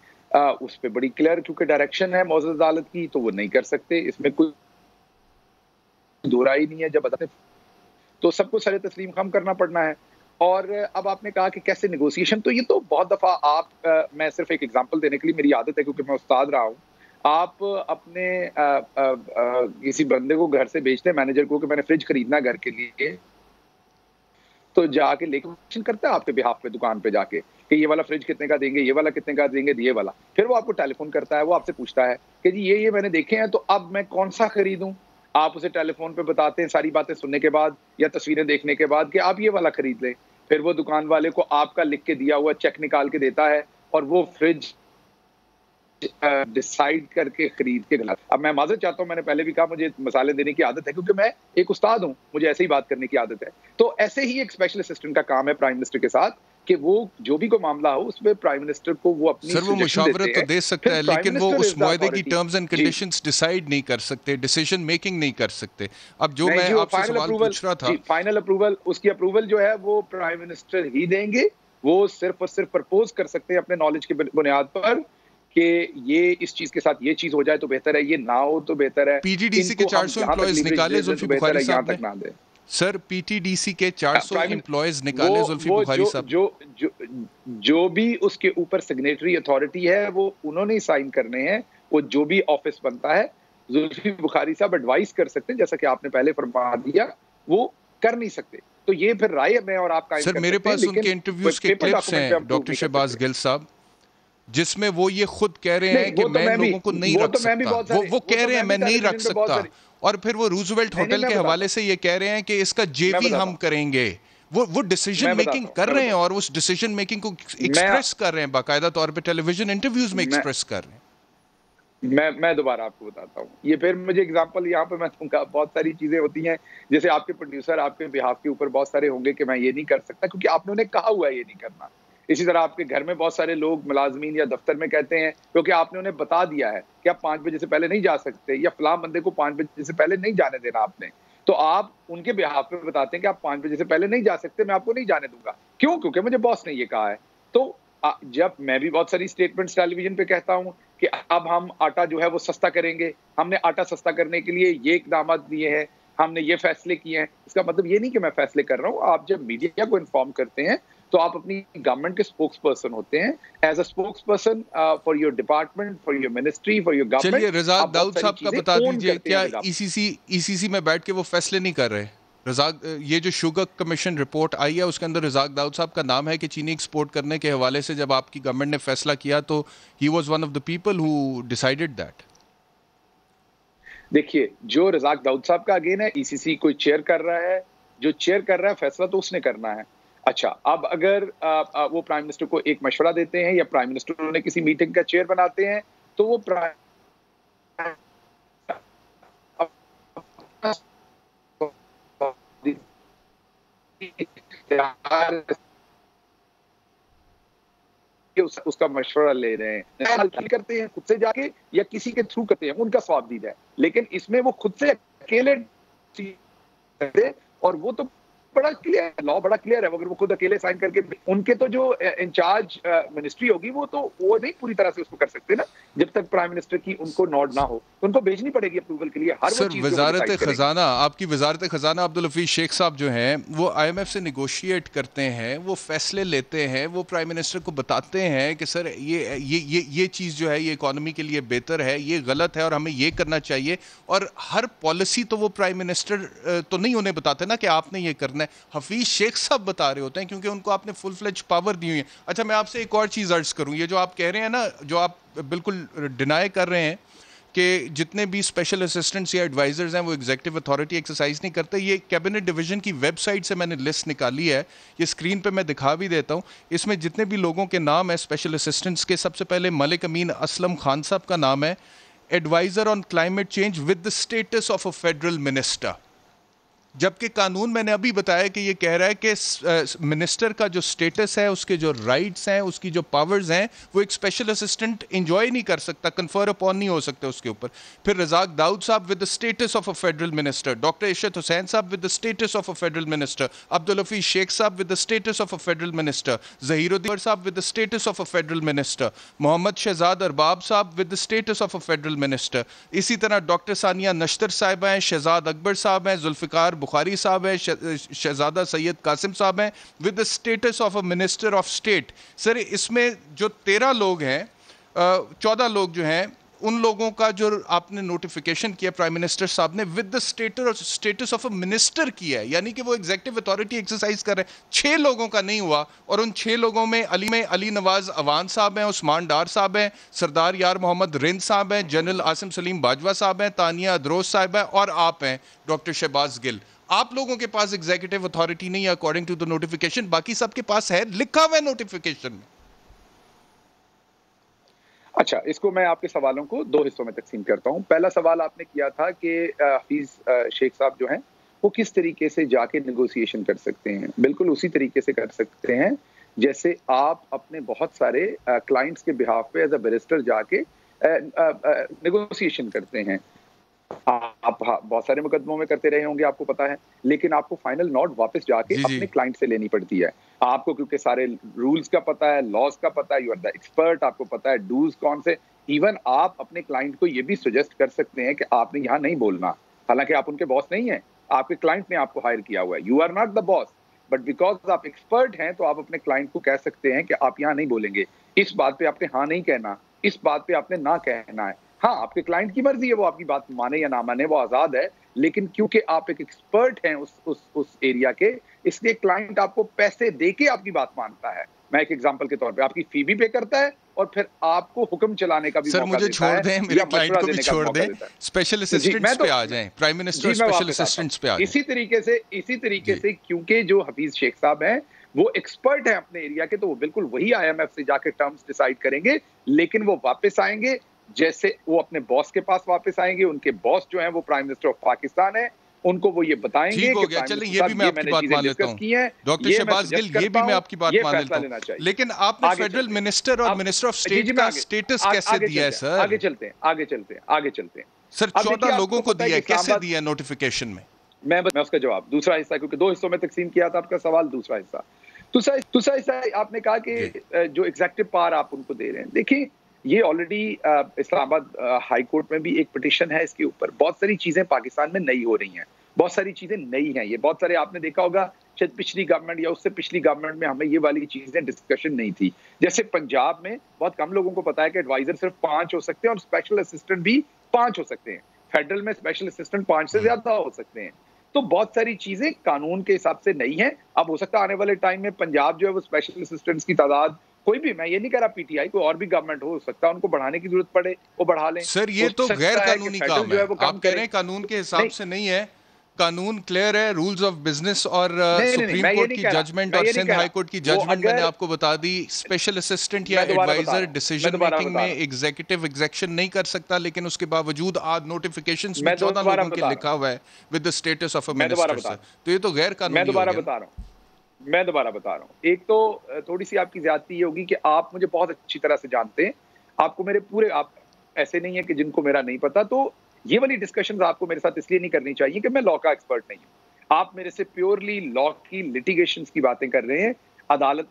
उस पर बड़ी क्लियर क्योंकि डायरेक्शन है मौजूद अदालत की, तो वो नहीं कर सकते। इसमें कोई दोहराई नहीं है। जब बताते तो सबको सरे तस्लीम खम करना पड़ना है। और अब आपने कहा कि कैसे नेगोशिएशन, तो ये तो बहुत दफ़ा आप मैं सिर्फ एक एग्जांपल देने के लिए, मेरी आदत है क्योंकि मैं उस्ताद रहा हूँ, आप अपने किसी बंदे को घर से भेजते हैं, मैनेजर को, कि मैंने फ्रिज खरीदना घर के लिए, तो जाके नेगोशिएशन करता है आपके बिहाफ पे दुकान पे जाके कि ये वाला फ्रिज कितने का देंगे, ये वाला कितने का देंगे, ये वाला। फिर वो आपको टेलीफोन करता है, वो आपसे पूछता है कि जी ये मैंने देखे हैं, तो अब मैं कौन सा खरीदूं। आप उसे टेलीफोन पे बताते हैं सारी बातें सुनने के बाद या तस्वीरें देखने के बाद कि आप ये वाला खरीद लें। फिर वो दुकान वाले को आपका लिख के दिया हुआ चेक निकाल के देता है और वो फ्रिज डिसाइड करके खरीद के गला। अब मैं माजरत चाहता हूँ, मैंने पहले भी कहा मुझे मसाले देने की आदत है क्योंकि मैं एक उस्ताद हूँ, मुझे ऐसे ही बात करने की आदत है। तो ऐसे ही एक स्पेशल असिस्टेंट का काम है प्राइम मिनिस्टर के साथ कि वो जो भी कोई मामला हो उसमें प्राइम मिनिस्टर को वो अपनी सर वो मुशावरत तो दे सकता है, लेकिन वो उस मुआहदे की टर्म्स एंड कंडीशंस डिसाइड नहीं कर सकते, डिसीजन मेकिंग नहीं कर सकते। अब जो मैं आपसे सवाल पूछ रहा था, फाइनल अप्रूवल, उसकी अप्रूवल जो है वो प्राइम मिनिस्टर ही देंगे। वो सिर्फ और सिर्फ प्रपोज कर सकते हैं अपने नॉलेज की बुनियाद पर कि ये इस चीज के साथ ये चीज हो जाए तो बेहतर है, ये ना हो तो बेहतर है। PTDC के 400 एम्प्लॉयज निकाले जुल्फी बुखारी साहब ने। सर PTDC के 400 एम्प्लॉयज निकाले जुल्फी बुखारी साहब। जो भी उसके ऊपर सिग्नेटरी अथॉरिटी है वो उन्होंने ही साइन करने हैं। वो जो भी ऑफिस बनता है, जुल्फी बुखारी साहब एडवाइस कर सकते हैं, जैसा कि आपने पहले फरमा दिया, वो कर नहीं सकते। तो ये फिर राय मैं और आप कायम सर मेरे पास उनके इंटरव्यूज के क्लिप्स हैं डॉक्टर शहबाज गिल साहब, जिसमें वो ये खुद कह रहे हैं कि मैं लोगों को नहीं रख सकता, वो कह रहे हैं मैं नहीं रख सकता, और फिर वो रूजवेल्ट होटल के हवाले से ये कह रहे हैं कि इसका जेवी हम करेंगे। वो डिसीजन मेकिंग कर रहे हैं और उस डिसीजन मेकिंग को एक्सप्रेस कर रहे हैं, बाकायदा तौर पे टेलीविजन इंटरव्यूज में एक्सप्रेस कर रहे हैं। मैं दोबारा आपको बताता हूँ, ये फिर मुझे एग्जांपल यहाँ पे मैं दूंगा। बहुत सारी चीजें होती हैं, जैसे आपके प्रोड्यूसर आपके बिहाफ के ऊपर बहुत सारे होंगे कि मैं ये नहीं कर सकता क्योंकि आपने उन्हें कहा हुआ है ये नहीं करना। इसी तरह आपके घर में बहुत सारे लोग मुलाजमीन या दफ्तर में कहते हैं क्योंकि आपने उन्हें बता दिया है कि आप 5 बजे से पहले नहीं जा सकते, या फलां बंदे को 5 बजे से पहले नहीं जाने देना आपने, तो आप उनके बिहाफ पे बताते हैं कि आप 5 बजे से पहले नहीं जा सकते, मैं आपको नहीं जाने दूंगा। क्यों? क्योंकि मुझे बॉस ने ये कहा है। तो जब मैं भी बहुत सारी स्टेटमेंट्स टेलीविजन पे कहता हूं कि अब हम आटा जो है वो सस्ता करेंगे, हमने आटा सस्ता करने के लिए ये इकदाम दिए हैं, हमने ये फैसले किए हैं, इसका मतलब ये नहीं कि मैं फैसले कर रहा हूं। आप जब मीडिया को इन्फॉर्म करते हैं तो आप अपनी गवर्नमेंट के स्पोक्स पर्सन होते हैं, as a spokesperson for your department, for your ministry, for your government. चलिए रज़ाक दाऊद साहब का बता दीजिए, क्या ईसीसी में बैठ के वो फैसले नहीं कर रहे? रज़ाक, ये जो शुगर कमीशन रिपोर्ट आई है उसके अंदर रज़ाक दाऊद साहब का नाम है कि चीनी एक्सपोर्ट करने के हवाले से जब आपकी गवर्नमेंट ने फैसला किया तो he was one of the people who decided that. देखिए, जो रज़ाक दाऊद साहब का अगेन है, ईसीसी कोई चेयर कर रहा है, जो चेयर कर रहा है फैसला तो उसने करना है। अच्छा, अब अगर वो प्राइम मिनिस्टर को एक मशवरा देते हैं या प्राइम मिनिस्टर उन्हें किसी मीटिंग का चेयर बनाते हैं तो वो उसका मशवरा ले रहे हैं, करते हैं खुद से जाके या किसी के थ्रू करते हैं, उनका स्वाबदीद है। लेकिन इसमें वो खुद से अकेले और वो तो बड़ा क्लियर, लॉ बड़ा क्लियर है, अगर वो खुद अकेले साइन करके, उनके तो जो इंचार्ज मिनिस्ट्री होगी वो नहीं पूरी तरह से उसको कर सकते ना, जब तक प्राइम मिनिस्टर की उनको नोट ना हो, तो उनको भेजनी पड़ेगी अप्रूवल के लिए हर वो चीज। वजारत खजाना, आपकी वजारत खजाना अब्दुल हफीज शेख साहब जो हैं वो IMF से निगोशिएट करते हैं, वो फैसले लेते हैं, वो प्राइम मिनिस्टर को बताते हैं कि सर ये चीज़ जो है ये इकोनॉमी के लिए बेहतर है, ये गलत है और हमें ये करना चाहिए। और हर पॉलिसी तो वो प्राइम मिनिस्टर तो नहीं उन्हें बताते ना कि आपने ये करना है, हफीज शेख साहब बता रहे होते हैं क्योंकि उनको आपने फुल फ्लेज पावर दी हुई है। अच्छा, मैं आपसे एक और चीज़ अर्ज करूं, ये जो आप कह रहे हैं ना, जो आप बिल्कुल डिनाई कर रहे हैं कि जितने भी स्पेशल असिस्टेंट्स या एडवाइजर्स हैं वो एग्जीक्यूटिव अथॉरिटी एक्सरसाइज नहीं करते, ये कैबिनेट डिवीजन की वेबसाइट से मैंने लिस्ट निकाली है, ये स्क्रीन पे मैं दिखा भी देता हूं। इसमें जितने भी लोगों के नाम है स्पेशल असिस्टेंट्स के, सबसे पहले मलिक अमीन असलम खान साहब का नाम है, adviser on climate change with the status of a federal minister. जबकि कानून मैंने अभी बताया कि ये कह रहा है कि मिनिस्टर का जो स्टेटस है, उसके जो राइट्स हैं, उसकी जो पावर्स हैं, वो एक स्पेशल असिस्टेंट एंजॉय नहीं कर सकता, कन्फर अपॉन नहीं हो सकता उसके ऊपर। फिर रज़ाक दाऊद साहब with the status of a federal minister, doctor Ishrat Hussain साहब with the status of a federal minister, Abdul Hafeez Sheikh साहब with the status of a federal minister, Zaheeruddin साहब with the status of a federal minister, Muhammad Shahzad Arbab साहब with the status of a federal minister. इसी तरह doctor Sania नश्तर साहिबा हैं, शहजाद अकबर साहब हैं, जुल्फ़िकार बुखारी साहब है, शहजादा सैयद कासिम साहब हैं with the status of a minister of state. Sir, इसमें जो 13 लोग हैं, 14 लोग जो हैं, उन लोगों का जो आपने नोटिफिकेशन किया प्राइम मिनिस्टर साहब ने with the status of a minister किया है, यानी कि वो एग्जीक्यूटिव अथॉरिटी एक्सरसाइज कर रहे हैं। 6 लोगों का नहीं हुआ, और उन 6 लोगों में अली नवाज अवान साहब हैं, उस्मान डार साहब हैं, सरदार यार मोहम्मद रिंद साहब हैं, जनरल आसिम सलीम बाजवा साहब हैं, तानिया अदरोस साहब हैं, और आप हैं डॉक्टर शहबाज गिल। आप लोगों के पास एग्जीक्यूटिव अथॉरिटी नहीं है अकॉर्डिंग टू द नोटिफिकेशन, बाकी सबके पास है, लिखा हुआ है नोटिफिकेशन में। अच्छा, इसको मैं आपके सवालों को 2 हिस्सों में तकसीम करता हूं। पहला सवाल आपने किया था कि हफीज शेख साहब जो हैं वो किस तरीके से जाके नेगोशिएशन कर सकते हैं। बिल्कुल उसी तरीके से कर सकते हैं जैसे आप अपने बहुत सारे क्लाइंट्स के बिहाफ पे एज अ बैरिस्टर जाके नेगोशिएशन करते हैं। आप बहुत सारे मुकदमों में करते रहे होंगे, आपको पता है, लेकिन आपको फाइनल नोट वापस जाके अपने क्लाइंट से लेनी पड़ती है। आपको क्योंकि सारे रूल्स का पता है, लॉज का पता है, यू आर द एक्सपर्ट, आपको पता है डूज कौन से। इवन आप अपने क्लाइंट को ये भी सजेस्ट कर सकते हैं कि आपने यहाँ नहीं बोलना, हालांकि आप उनके बॉस नहीं है, आपके क्लाइंट ने आपको हायर किया हुआ है, you are not the boss, but because आप एक्सपर्ट हैं तो आप अपने क्लाइंट को कह सकते हैं कि आप यहाँ नहीं बोलेंगे, इस बात पे आपने हाँ नहीं कहना, इस बात पे आपने ना कहना है। हाँ, आपके क्लाइंट की मर्जी है, वो आपकी बात माने या ना माने, वो आजाद है, लेकिन क्योंकि आप एक एक्सपर्ट हैं उस एरिया के, इसलिए क्लाइंट आपको पैसे देके आपकी बात मानता है। मैं एक एग्जांपल के तौर पे, आपकी फी भी पे करता है और फिर आपको हुक्म चलाने का भी सर मौका मुझे देता छोड़ है, दें, मेरे या क्लाइंट मशवरा को भी देने का छोड़ मौका दें, देता है। स्पेशल जी, असिस्टेंट्स पे आ जाएं, प्राइम मिनिस्टर जी, मैं स्पेशल वापस आता असिस्टेंट्स पे हूं। आ जाएं। इसी तरीके से क्योंकि जो हफीज शेख साहब हैं वो एक्सपर्ट है अपने एरिया के, तो वो बिल्कुल वही आईएमएफ से जाके टर्म्स डिसाइड करेंगे, लेकिन वो वापस आएंगे जैसे वो अपने बॉस के पास वापस आएंगे। उनके बॉस जो हैं वो प्राइम मिनिस्टर ऑफ पाकिस्तान है, उनको वो ये बताएंगे ठीक हो कि गया, प्राइम चलें मिनिस्टर ये भी साहब मैं ये आपकी मैंने बात चीजें मान लेता डिस्कस हूं, की हैं, डॉक्टर ये मैं शहबाज suggest गिल, ये करता भी मैं हूं, आपकी बात ये मान फैसला लेता लेना हूं, चाहिए। लेकिन आपने आगे फेडरल चलते हैं। मिनिस्टर और अब मिनिस्टर ऑफ जी, स्टेट जी, मैं का आगे स्टेटस आगे कैसे आगे दिया है चलते हैं, सर? आगे चलते हैं, आगे चलते हैं, आगे चलते हैं। सर अब 14 देखिए, लोगों आपको को पता है दिया कि है, कैसे इस्लामाबाद, दिया नोटिफिकेशन में? मैं उसका जवाब दूसरा हिस्सा, क्योंकि दो हिस्सों में तकसीम किया था आपका सवाल, दूसरा दूसरा हिस्सा आपने कहा कि जो एग्जेक्टिव पावर आप उनको दे रहे हैं। देखिए, ये ऑलरेडी इस्लामाबाद हाई कोर्ट में भी एक पिटीशन है इसके ऊपर। बहुत सारी चीजें पाकिस्तान में नई हो रही हैं, बहुत सारी चीजें नई हैं। ये बहुत सारे आपने देखा होगा शायद पिछली गवर्नमेंट या उससे पिछली गवर्नमेंट में हमें ये वाली चीजें डिस्कशन नहीं थी। जैसे पंजाब में बहुत कम लोगों को पता है कि एडवाइजर सिर्फ 5 हो सकते हैं और स्पेशल असिस्टेंट भी 5 हो सकते हैं। फेडरल में स्पेशल असिस्टेंट 5 से ज्यादा हो सकते हैं। तो बहुत सारी चीजें कानून के हिसाब से नहीं है। अब हो सकता है आने वाले टाइम में पंजाब जो है वो स्पेशल असिस्टेंट्स की तादाद, कोई भी, मैं ये नहीं कह रहा पीटीआई, कोई और भी गवर्नमेंट हो सकता है उनको बढ़ाने की जरूरत पड़े, वो बढ़ा लें। सर ये तो गैर कानूनी काम है, वो आप कह रहे हैं कानून के हिसाब से नहीं है। कानून क्लियर है, रूल्स ऑफ बिजनेस और सुप्रीम कोर्ट की जजमेंट और सिंध हाई कोर्ट की जजमेंट मैंने आपको बता दी। स्पेशल असिस्टेंट या एडवाइजर डिसीजन मेकिंग में एग्जीक्यूटिव एग्जेक्शन नहीं कर सकता, लेकिन उसके बावजूद आज नोटिफिकेशंस में 14 लोगों के लिखा हुआ है with the status of a minister sir. तो ये तो गैर कानूनी। मैं दोबारा बता रहा हूँ। एक तो थोड़ी सी आपकी ज्यादती ये होगी कि आप मुझे बहुत अच्छी तरह से जानते हैं, आपको मेरे पूरे, आप ऐसे नहीं है कि जिनको मेरा नहीं पता। तो ये वाली डिस्कशंस आपको मेरे साथ इसलिए नहीं करनी चाहिए कि मैं लॉ का एक्सपर्ट नहीं हूं। आप मेरे से प्योरली लॉ की लिटिगेशंस की बातें कर रहे हैं। अदालत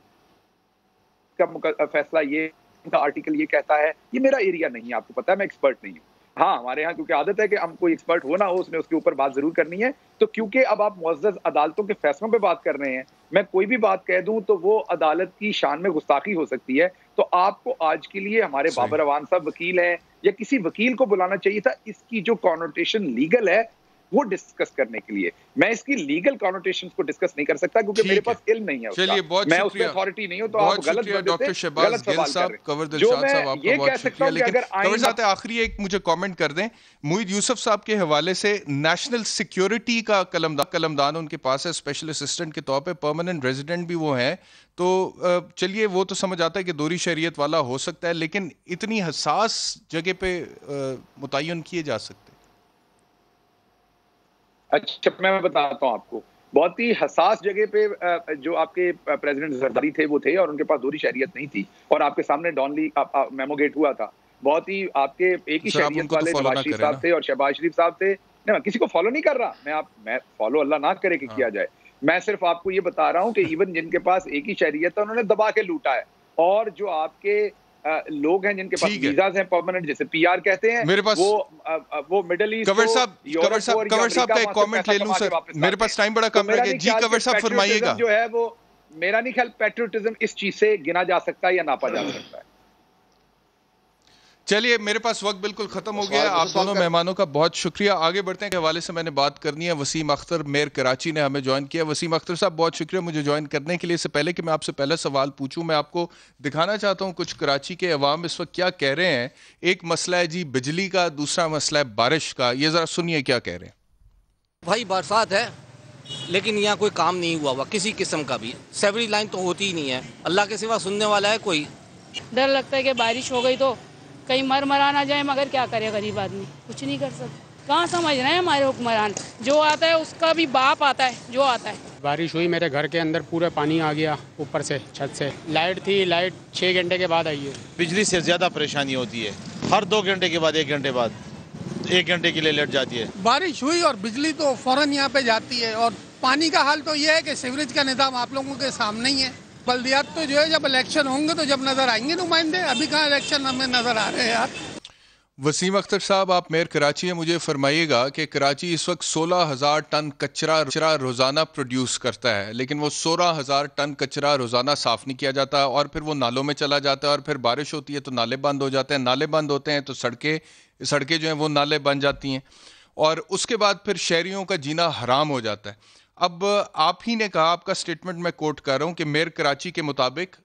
का फैसला, ये आर्टिकल ये कहता है, ये मेरा एरिया नहीं है, आपको पता है मैं एक्सपर्ट नहीं हूँ। हाँ, हमारे यहाँ क्योंकि आदत है कि हम कोई एक्सपर्ट हो ना हो उसने उसके ऊपर बात जरूर करनी है। तो क्योंकि अब आप मुअज़्ज़ज़ अदालतों के फैसलों पे बात कर रहे हैं, मैं कोई भी बात कह दूं तो वो अदालत की शान में गुस्ताखी हो सकती है। तो आपको आज के लिए हमारे बाबर अवान साहब वकील हैं या किसी वकील को बुलाना चाहिए था, इसकी जो कॉनोटेशन लीगल है वो डिस्कस करने के लिए। मैं इसकी लीगल कॉनोटेशंस को डिस्कस नहीं कर सकता क्योंकि मेरे पास इल्म नहीं है उसका। चलिए, बहुत मैं उसमें अथॉरिटी नहीं हूं। तो आप गलत डॉक्टर शहबाज गिल साहब, कवर दिलशाद साहब, आपका बहुत शुक्रिया। लेकिन कवर साहब आखिरी एक मुझे कमेंट कर दें, मुईद यूसुफ साहब के हवाले से नेशनल सिक्योरिटी का कलमदान उनके पास है, स्पेशल असिस्टेंट के तौर पे, परमानेंट रेजिडेंट भी वो हैं। तो चलिए, वो तो समझ आता है कि दोहरी शरीयत वाला हो सकता है, लेकिन इतनी हसास जगह पे मुतय्यन किए जा सकते? अच्छा, मैं बताता हूँ आपको, बहुत ही हसास जगह पे जो आपके प्रेसिडेंट जरदारी थे वो थे और उनके पास दोहरी शरीयत नहीं थी और आपके सामने डॉनली मेमो गेट हुआ था। बहुत ही आपके एक ही शरीयत वाले नवाज शरीफ साहब थे और शहबाज शरीफ साहब थे। नहीं, मैं किसी को फॉलो नहीं कर रहा, मैं फॉलो अल्लाह ना करे कि किया जाए। मैं सिर्फ आपको ये बता रहा हूँ कि इवन जिनके पास एक ही शरीयत है उन्होंने दबा के लूटा है। और जो आपके लोग हैं जिनके पास वीजाज हैं परमानेंट, जैसे पीआर कहते हैं, मेरे पास वो मिडिल ईस्ट, कवर साहब का एक कमेंट ले लूं सर, मेरे पास टाइम बड़ा कम रह गया जी। कवर साहब फरमाइएगा। जो है वो मेरा नहीं ख्याल पैट्रियोटिज्म इस चीज से गिना जा सकता है या नापा जा सकता है। चलिए, मेरे पास वक्त बिल्कुल खत्म हो गया। आप दोनों मेहमानों का बहुत शुक्रिया। आगे बढ़ते हैं के हवाले से मैंने बात करनी है। वसीम अख्तर मेयर कराची ने हमें ज्वाइन किया। वसीम अख्तर साहब, बहुत शुक्रिया मुझे ज्वाइन करने के लिए। इससे पहले कि मैं आपसे पहला सवाल पूछूं, मैं आपको दिखाना चाहता हूं कुछ कराची के अवाम इस वक्त क्या कह रहे हैं। एक मसला है जी बिजली का, दूसरा मसला है बारिश का। ये जरा सुनिए क्या कह रहे हैं। भाई, बरसात है लेकिन यहाँ कोई काम नहीं हुआ किसी किस्म का भी। सेवरी लाइन तो होती ही नहीं है, अल्लाह के सिवा सुनने वाला है कोई। डर लगता है कि बारिश हो गई तो कहीं मर ना जाए, मगर क्या करे गरीब आदमी, कुछ नहीं कर सकता। कहाँ समझ रहे हैं हमारे हुक्मरान, जो आता है उसका भी बाप आता है जो आता है। बारिश हुई, मेरे घर के अंदर पूरा पानी आ गया ऊपर से, छत से। लाइट थी, लाइट 6 घंटे के बाद आई है। बिजली से ज़्यादा परेशानी होती है, हर 2 घंटे के बाद 1 घंटे बाद 1 घंटे के लिए लेट जाती है। बारिश हुई और बिजली तो फौरन यहाँ पे जाती है। और पानी का हाल तो ये है कि सीवरेज का निज़ाम आप लोगों के सामने ही है। बल्दियात तो जो है जब इलेक्शन होंगे तो जब नजर आएंगे नुमाइंदे, अभी कहाँ इलेक्शन हमें नजर आ रहे हैं यार। वसीम अख्तर साहब, आप मेयर कराची हैं, मुझे फरमाइएगा कि कराची इस वक्त 16,000 टन कचरा रोज़ाना प्रोड्यूस करता है, लेकिन वो 16,000 टन कचरा रोज़ाना साफ़ नहीं किया जाता और फिर वो नालों में चला जाता है और फिर बारिश होती है तो नाले बंद हो जाते हैं, नाले बंद होते हैं तो सड़कें जो हैं वो नाले बन जाती हैं और उसके बाद फिर शहरियों का जीना हराम हो जाता है। अब आप ही ने कहा, आपका स्टेटमेंट मैं कोट कर रहा हूँ कि मेयर कराची के मुताबिक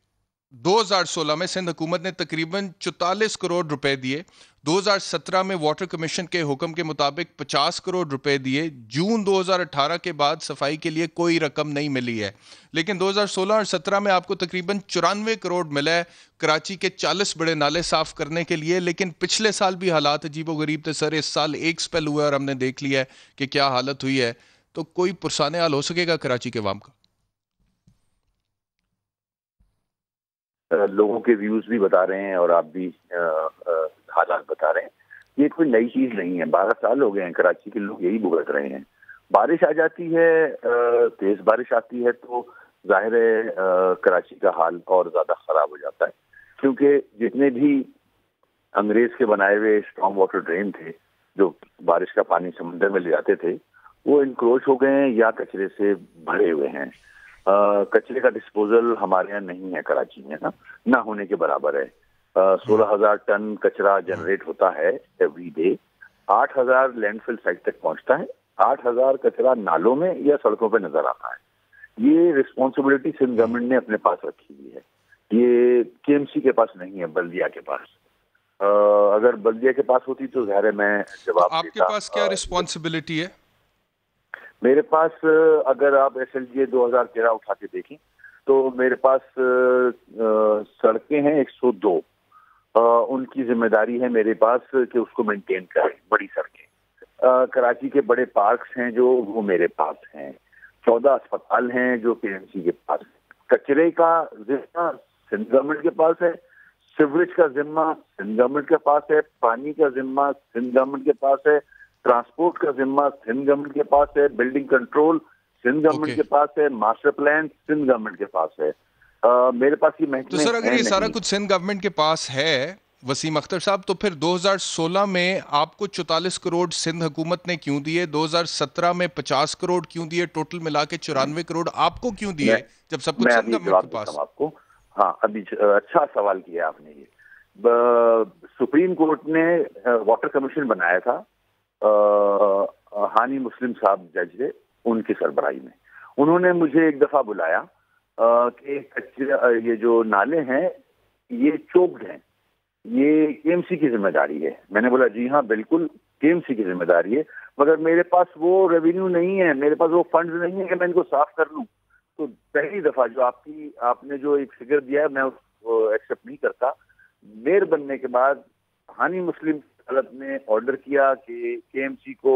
2016 में सिंध हुकूमत ने तकरीबन 44 करोड़ रुपए दिए। 2017 में वाटर कमीशन के हुक्म के मुताबिक 50 करोड़ रुपए दिए। जून 2018 के बाद सफाई के लिए कोई रकम नहीं मिली है, लेकिन 2016 और 17 में आपको तकरीबन 94 करोड़ मिला है कराची के 40 बड़े नाले साफ करने के लिए। लेकिन पिछले साल भी हालात अजीबोगरीब थे सर। इस साल एक स्पेल हुआ और हमने देख लिया है कि क्या हालत हुई है। तो कोई पुरसाने हाल हो सकेगा कराची के अवाम का? लोगों के व्यूज भी बता रहे हैं और आप भी हालात बता रहे हैं। ये कोई नई चीज नहीं है, 12 साल हो गए हैं कराची के लोग यही भुगत रहे हैं। बारिश आ जाती है, तेज बारिश आती है तो जाहिर है कराची का हाल और ज्यादा खराब हो जाता है, क्योंकि जितने भी अंग्रेज के बनाए हुए स्ट्रॉन्ग वाटर ड्रेन थे जो बारिश का पानी समुद्र में ले जाते थे, वो इनक्रोच हो गए हैं या कचरे से भरे हुए हैं। कचरे का डिस्पोजल हमारे यहाँ नहीं है कराची में, ना होने के बराबर है। 16,000 टन कचरा जनरेट होता है एवरी डे। 8,000 लैंडफिल साइट तक पहुंचता है। 8,000 कचरा नालों में या सड़कों पे नजर आता है। ये रिस्पॉन्सिबिलिटी सिंध गवर्नमेंट ने अपने पास रखी हुई है। ये केएमसी के पास नहीं है, बल्दिया के पास। अगर बल्दिया के पास होती तो ज़ाहिर है मैं जवाब आपके देता। पास क्या रिस्पॉन्सिबिलिटी है? मेरे पास अगर आप SLGA 2013 उठा के देखें तो मेरे पास सड़कें हैं 102। उनकी जिम्मेदारी है मेरे पास कि उसको मेंटेन करें, बड़ी सड़कें। कराची के बड़े पार्क्स हैं जो वो मेरे पास हैं। 14 अस्पताल हैं जो KMC के पास। कचरे का जिम्मा सिंध गवर्नमेंट के पास है। सीवरेज का जिम्मा सिंध गवर्नमेंट के पास है। पानी का जिम्मा सिंध गवर्नमेंट के पास है। ट्रांसपोर्ट का जिम्मा सिंध गवर्नमेंट के पास है। बिल्डिंग कंट्रोल सिंध गवर्नमेंट के पास है। मास्टर प्लान सिंध गवर्नमेंट के पास है। मेरे पास ये महकमे तो सर अगर ये सारा कुछ सिंध गवर्नमेंट के पास है वसीम अख्तर साहब, तो फिर 2016 में आपको 44 करोड़ सिंध हुकूमत ने क्यों दिए? 2017 में 50 करोड़ क्यों दिए? टोटल मिला के 94 करोड़ आपको क्यों दिए जब सब कुछ सिंध गवर्नमेंट के पास? आपको हाँ, अभी अच्छा सवाल किया आपने। ये सुप्रीम कोर्ट ने वाटर कमीशन बनाया था, हानी मुस्लिम साहब जज थे, उनकी सरबराही में। उन्होंने मुझे एक दफा बुलाया कि ये जो नाले हैं ये चोक्ड हैं, ये KMC की जिम्मेदारी है। मैंने बोला जी हाँ बिल्कुल KMC की जिम्मेदारी है, मगर मेरे पास वो रेवेन्यू नहीं है, मेरे पास वो फंड्स नहीं है कि मैं इनको साफ कर लूं। तो पहली दफा जो आपने जो एक फिगर दिया है मैं उसको एक्सेप्ट नहीं करता। मेयर बनने के बाद हानी मुस्लिम अदालत ने ऑर्डर किया कि KMC को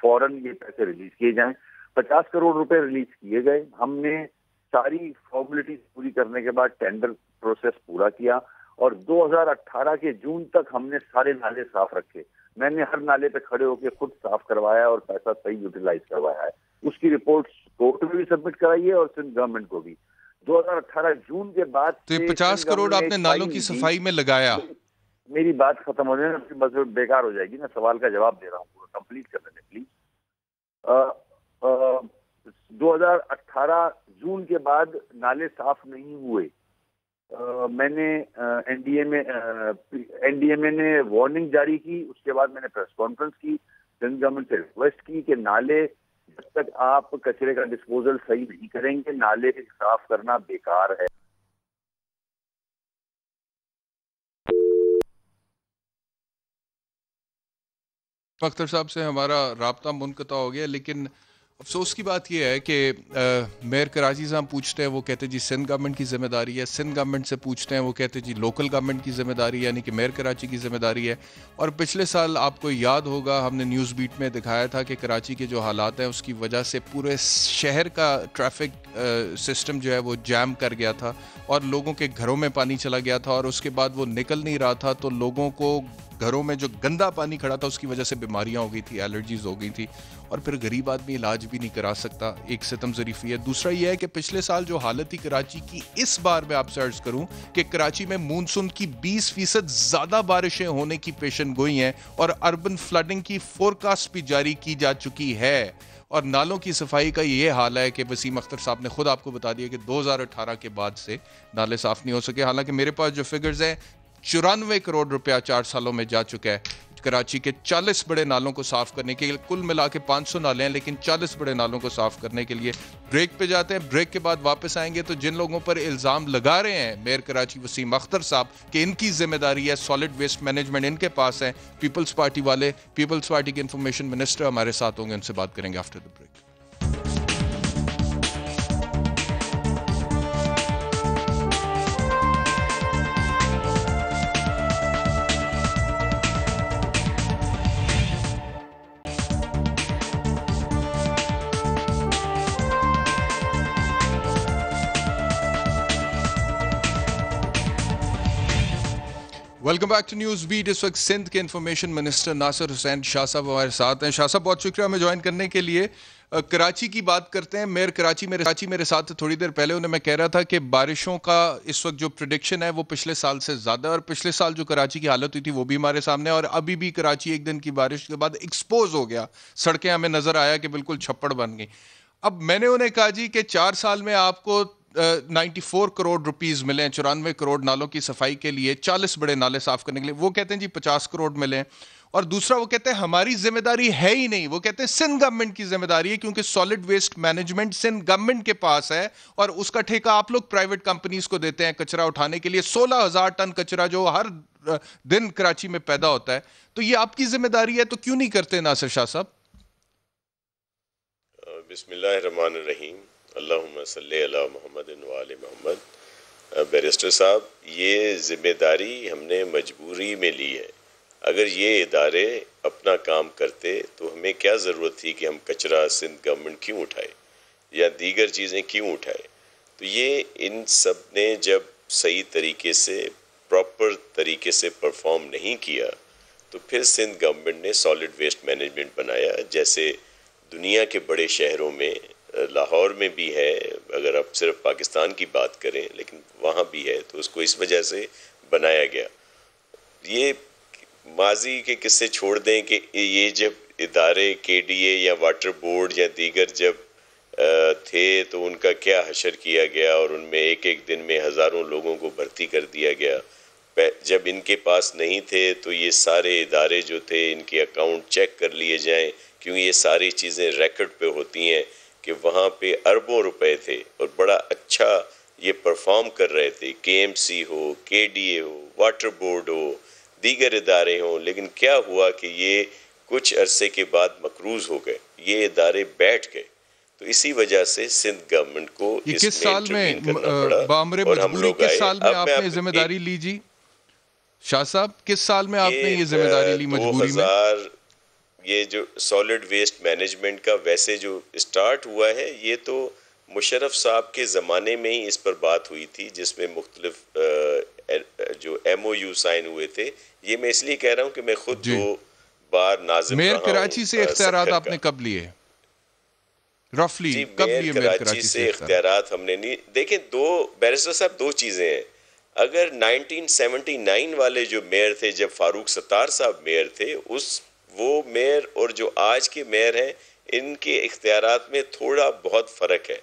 फौरन ये पैसे रिलीज किए जाएं। 50 करोड़ रुपए रिलीज किए गए। हमने सारी फॉर्मेलिटीज पूरी करने के बाद टेंडर प्रोसेस पूरा किया और 2018 के जून तक हमने सारे नाले साफ रखे। मैंने हर नाले पे खड़े होकर खुद साफ करवाया और पैसा सही यूटिलाइज करवाया है। उसकी रिपोर्ट कोर्ट में भी सबमिट कराई है और सिंध गवर्नमेंट को भी। 2018 जून के बाद तो 50 करोड़ आपने नालों की सफाई में लगाया। मेरी बात खत्म हो जाए, बस बेकार हो जाएगी ना। सवाल का जवाब दे रहा हूँ, पूरा कंप्लीट कर लेने प्लीज। 2018 जून के बाद नाले साफ नहीं हुए। मैंने NDMA ने वार्निंग जारी की। उसके बाद मैंने प्रेस कॉन्फ्रेंस की, सिंध गवर्नमेंट से रिक्वेस्ट की कि नाले जब तक आप कचरे का डिस्पोजल सही नहीं करेंगे नाले साफ करना बेकार है। अख्तर साहब से हमारा राब्ता मुनक़ता हो गया, लेकिन अफसोस की बात यह है कि मेयर कराची से हम पूछते हैं वो कहते जी सिंध गवर्नमेंट की जिम्मेदारी है। सिंध गवर्नमेंट से पूछते हैं वो कहते जी लोकल गवर्नमेंट की जिम्मेदारी है, यानी कि मेयर कराची की जिम्मेदारी है। और पिछले साल आपको याद होगा हमने न्यूज़ बीट में दिखाया था कि कराची के जो हालात हैं उसकी वजह से पूरे शहर का ट्रैफिक सिस्टम जो है वो जैम कर गया था और लोगों के घरों में पानी चला गया था और उसके बाद वो निकल नहीं रहा था। तो लोगों को घरों में जो गंदा पानी खड़ा था उसकी वजह से बीमारियां हो गई थी, एलर्जीज हो गई थी और फिर गरीब आदमी इलाज भी नहीं करा सकता। एक सितम ज़रीफ़ी है। दूसरा यह है कि पिछले साल जो हालत थी कराची की, इस बार मैं आपसे अर्ज करूं कि कराची में मूनसून की 20% ज़्यादा बारिशें होने की पेशन गोई हैं और अर्बन फ्लडिंग की फोरकास्ट भी जारी की जा चुकी है। और नालों की सफाई का ये हाल है कि वसीम अख्तर साहब ने खुद आपको बता दिया कि 2018 के बाद से नाले साफ नहीं हो सके। हालांकि मेरे पास जो फिगर्स हैं 94 करोड़ रुपया 4 सालों में जा चुका है। कराची के 40 बड़े नालों को साफ करने के लिए। कुल मिला के 500 नाले हैं, लेकिन 40 बड़े नालों को साफ करने के लिए। ब्रेक पे जाते हैं, ब्रेक के बाद वापस आएंगे तो जिन लोगों पर इल्ज़ाम लगा रहे हैं मेयर कराची वसीम अख्तर साहब कि इनकी जिम्मेदारी है सॉलिड वेस्ट मैनेजमेंट इनके पास है, पीपल्स पार्टी वाले, पीपल्स पार्टी के इंफॉर्मेशन मिनिस्टर हमारे साथ होंगे, उनसे बात करेंगे after the break. Welcome back to news Beat. इस वक्त सिंध के इंफॉर्मेशन मिनिस्टर नासिर हुसैन शाह साहब हमारे साथ हैं। शाह साहब बहुत शुक्रिया हमें ज्वाइन करने के लिए। कराची की बात करते हैं। मेयर कराची मेरे साथ थोड़ी देर पहले उन्हें मैं कह रहा था कि बारिशों का इस वक्त जो प्रेडिक्शन है वो पिछले साल से ज़्यादा, और पिछले साल जो कराची की हालत हुई थी वो भी हमारे सामने, और अभी भी कराची एक दिन की बारिश के बाद एक्सपोज हो गया, सड़कें हमें नज़र आया कि बिल्कुल छप्पड़ बन गई। अब मैंने उन्हें कहा जी कि 4 साल में आपको 94 करोड़ रुपीस मिले हैं 94 करोड़ नालों की सफाई के लिए, 40 बड़े नाले साफ करने के लिए। वो कहते हैं जी 50 करोड़ मिले हैं। और दूसरा वो कहते हैं हमारी जिम्मेदारी है ही नहीं, वो कहते हैं सिंध गवर्नमेंट की जिम्मेदारी है क्योंकि solid waste management Sindh government के पास है और उसका ठेका आप लोग प्राइवेट कंपनीज को देते हैं कचरा उठाने के लिए। 16,000 टन कचरा जो हर दिन कराची में पैदा होता है, तो ये आपकी जिम्मेदारी है, तो क्यों नहीं करते नासिर शाह साहब? बिस्मिल्लाहिर्रहमानिर्रहीम, अल्लाहुम्मा सल्ली अला मुहम्मदिन व आले मुहम्मद। बैरिस्टर साहब, ये जिम्मेदारी हमने मजबूरी में ली है। अगर ये इदारे अपना काम करते तो हमें क्या ज़रूरत थी कि हम कचरा सिंध गवर्नमेंट क्यों उठाए या दीगर चीज़ें क्यों उठाए। तो ये इन सब ने जब सही तरीके से प्रॉपर तरीके से परफॉर्म नहीं किया तो फिर सिंध गवर्नमेंट ने सॉलिड वेस्ट मैनेजमेंट बनाया, जैसे दुनिया के बड़े शहरों में, लाहौर में भी है, अगर आप सिर्फ पाकिस्तान की बात करें, लेकिन वहाँ भी है, तो उसको इस वजह से बनाया गया। ये माजी के किस्से छोड़ दें कि ये जब इदारे KDA या वाटर बोर्ड या दीगर जब थे तो उनका क्या हशर किया गया और उनमें एक एक दिन में हज़ारों लोगों को भर्ती कर दिया गया। जब इनके पास नहीं थे तो ये सारे इदारे जो थे इनके अकाउंट चेक कर लिए जाएं, क्योंकि ये सारी चीज़ें रिकॉर्ड पे होती हैं कि वहाँ पे अरबों रुपए थे और बड़ा अच्छा ये परफॉर्म कर रहे थे। KMC हो, KDA हो, वाटर बोर्ड हो, दीगर इदारे हों, लेकिन क्या हुआ कि ये कुछ अरसे के बाद मकरूज हो गए, ये इदारे बैठ गए। तो इसी वजह से सिंध गवर्नमेंट को किस साल में बामरे मजबूरी किस साल में आपने जिम्मेदारी ली जी शाह साहब? किस साल में आपने ये जिम्मेदारी ली मजबूरी में? ये जो सॉलिड वेस्ट मैनेजमेंट का वैसे जो स्टार्ट हुआ है, ये तो मुशर्रफ साहब के ज़माने में ही इस पर बात हुई थी, जिसमें मुख्तलिफ जो MOU साइन हुए थे। ये मैं इसलिए कह रहा हूँ कि मैं खुद 2 बार नाज़िम मेयर कराची से इख्तियारात आपने कब लिए रफली? कब लिए मेयर कराची से इख्तियारात? हमने नहीं देखे। बैरिस्टर साहब 2 चीज़ें हैं। अगर 1979 वाले जो मेयर थे, जब फारूक सत्तार साहब मेयर थे, वो मेयर और जो आज के मेयर हैं, इनके इख्तियारात में थोड़ा बहुत फ़र्क है।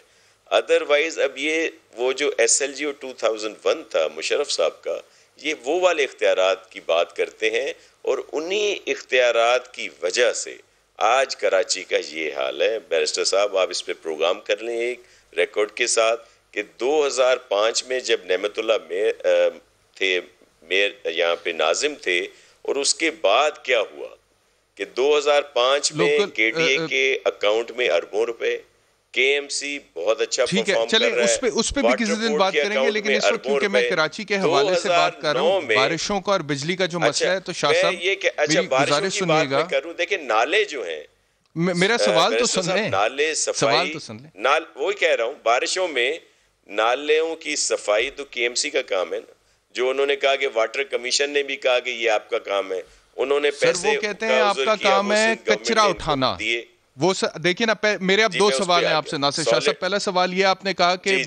अदरवाइज़ अब ये वो जो SLGO 2001 था मुशर्रफ साहब का, ये वो वाले इख्तियारात की बात करते हैं और उन्हीं इख्तियारात की वजह से आज कराची का ये हाल है। बैरिस्टर साहब, आप इस पे प्रोग्राम कर लें एक रिकॉर्ड के साथ कि 2005 में जब नेमतुल्लाह मेयर यहाँ पे नाजिम थे, और उसके बाद क्या हुआ कि 2005 में KDA के अकाउंट में अरबों रुपए, KMC बहुत अच्छा परफॉर्म कर रहा है। उस पे भी किसी दिन बात करेंगे, लेकिन इस वक्त क्योंकि मैं कराची के हवाले से बात कर रहा हूँ, बारिशों का और बिजली का जो मसला है, तो शाह साहब मेरी गुजारिश सुनिएगा। देखिए नाले जो हैं, मेरा सवाल तो सुन लें, नाले सफाई तो सुन लें। वही कह रहा हूँ, बारिशों में नालों की सफाई तो KMC का काम है ना, जो उन्होंने कहा कि वाटर कमीशन ने भी कहा कि ये आपका काम है। उन्होंने पैसे, वो कहते हैं आपका काम है कचरा उठाना। वो देखिए ना, मेरे अब 2 सवाल हैं आपसे नासिर शाह साहब। पहला सवाल ये, आपने कहा कि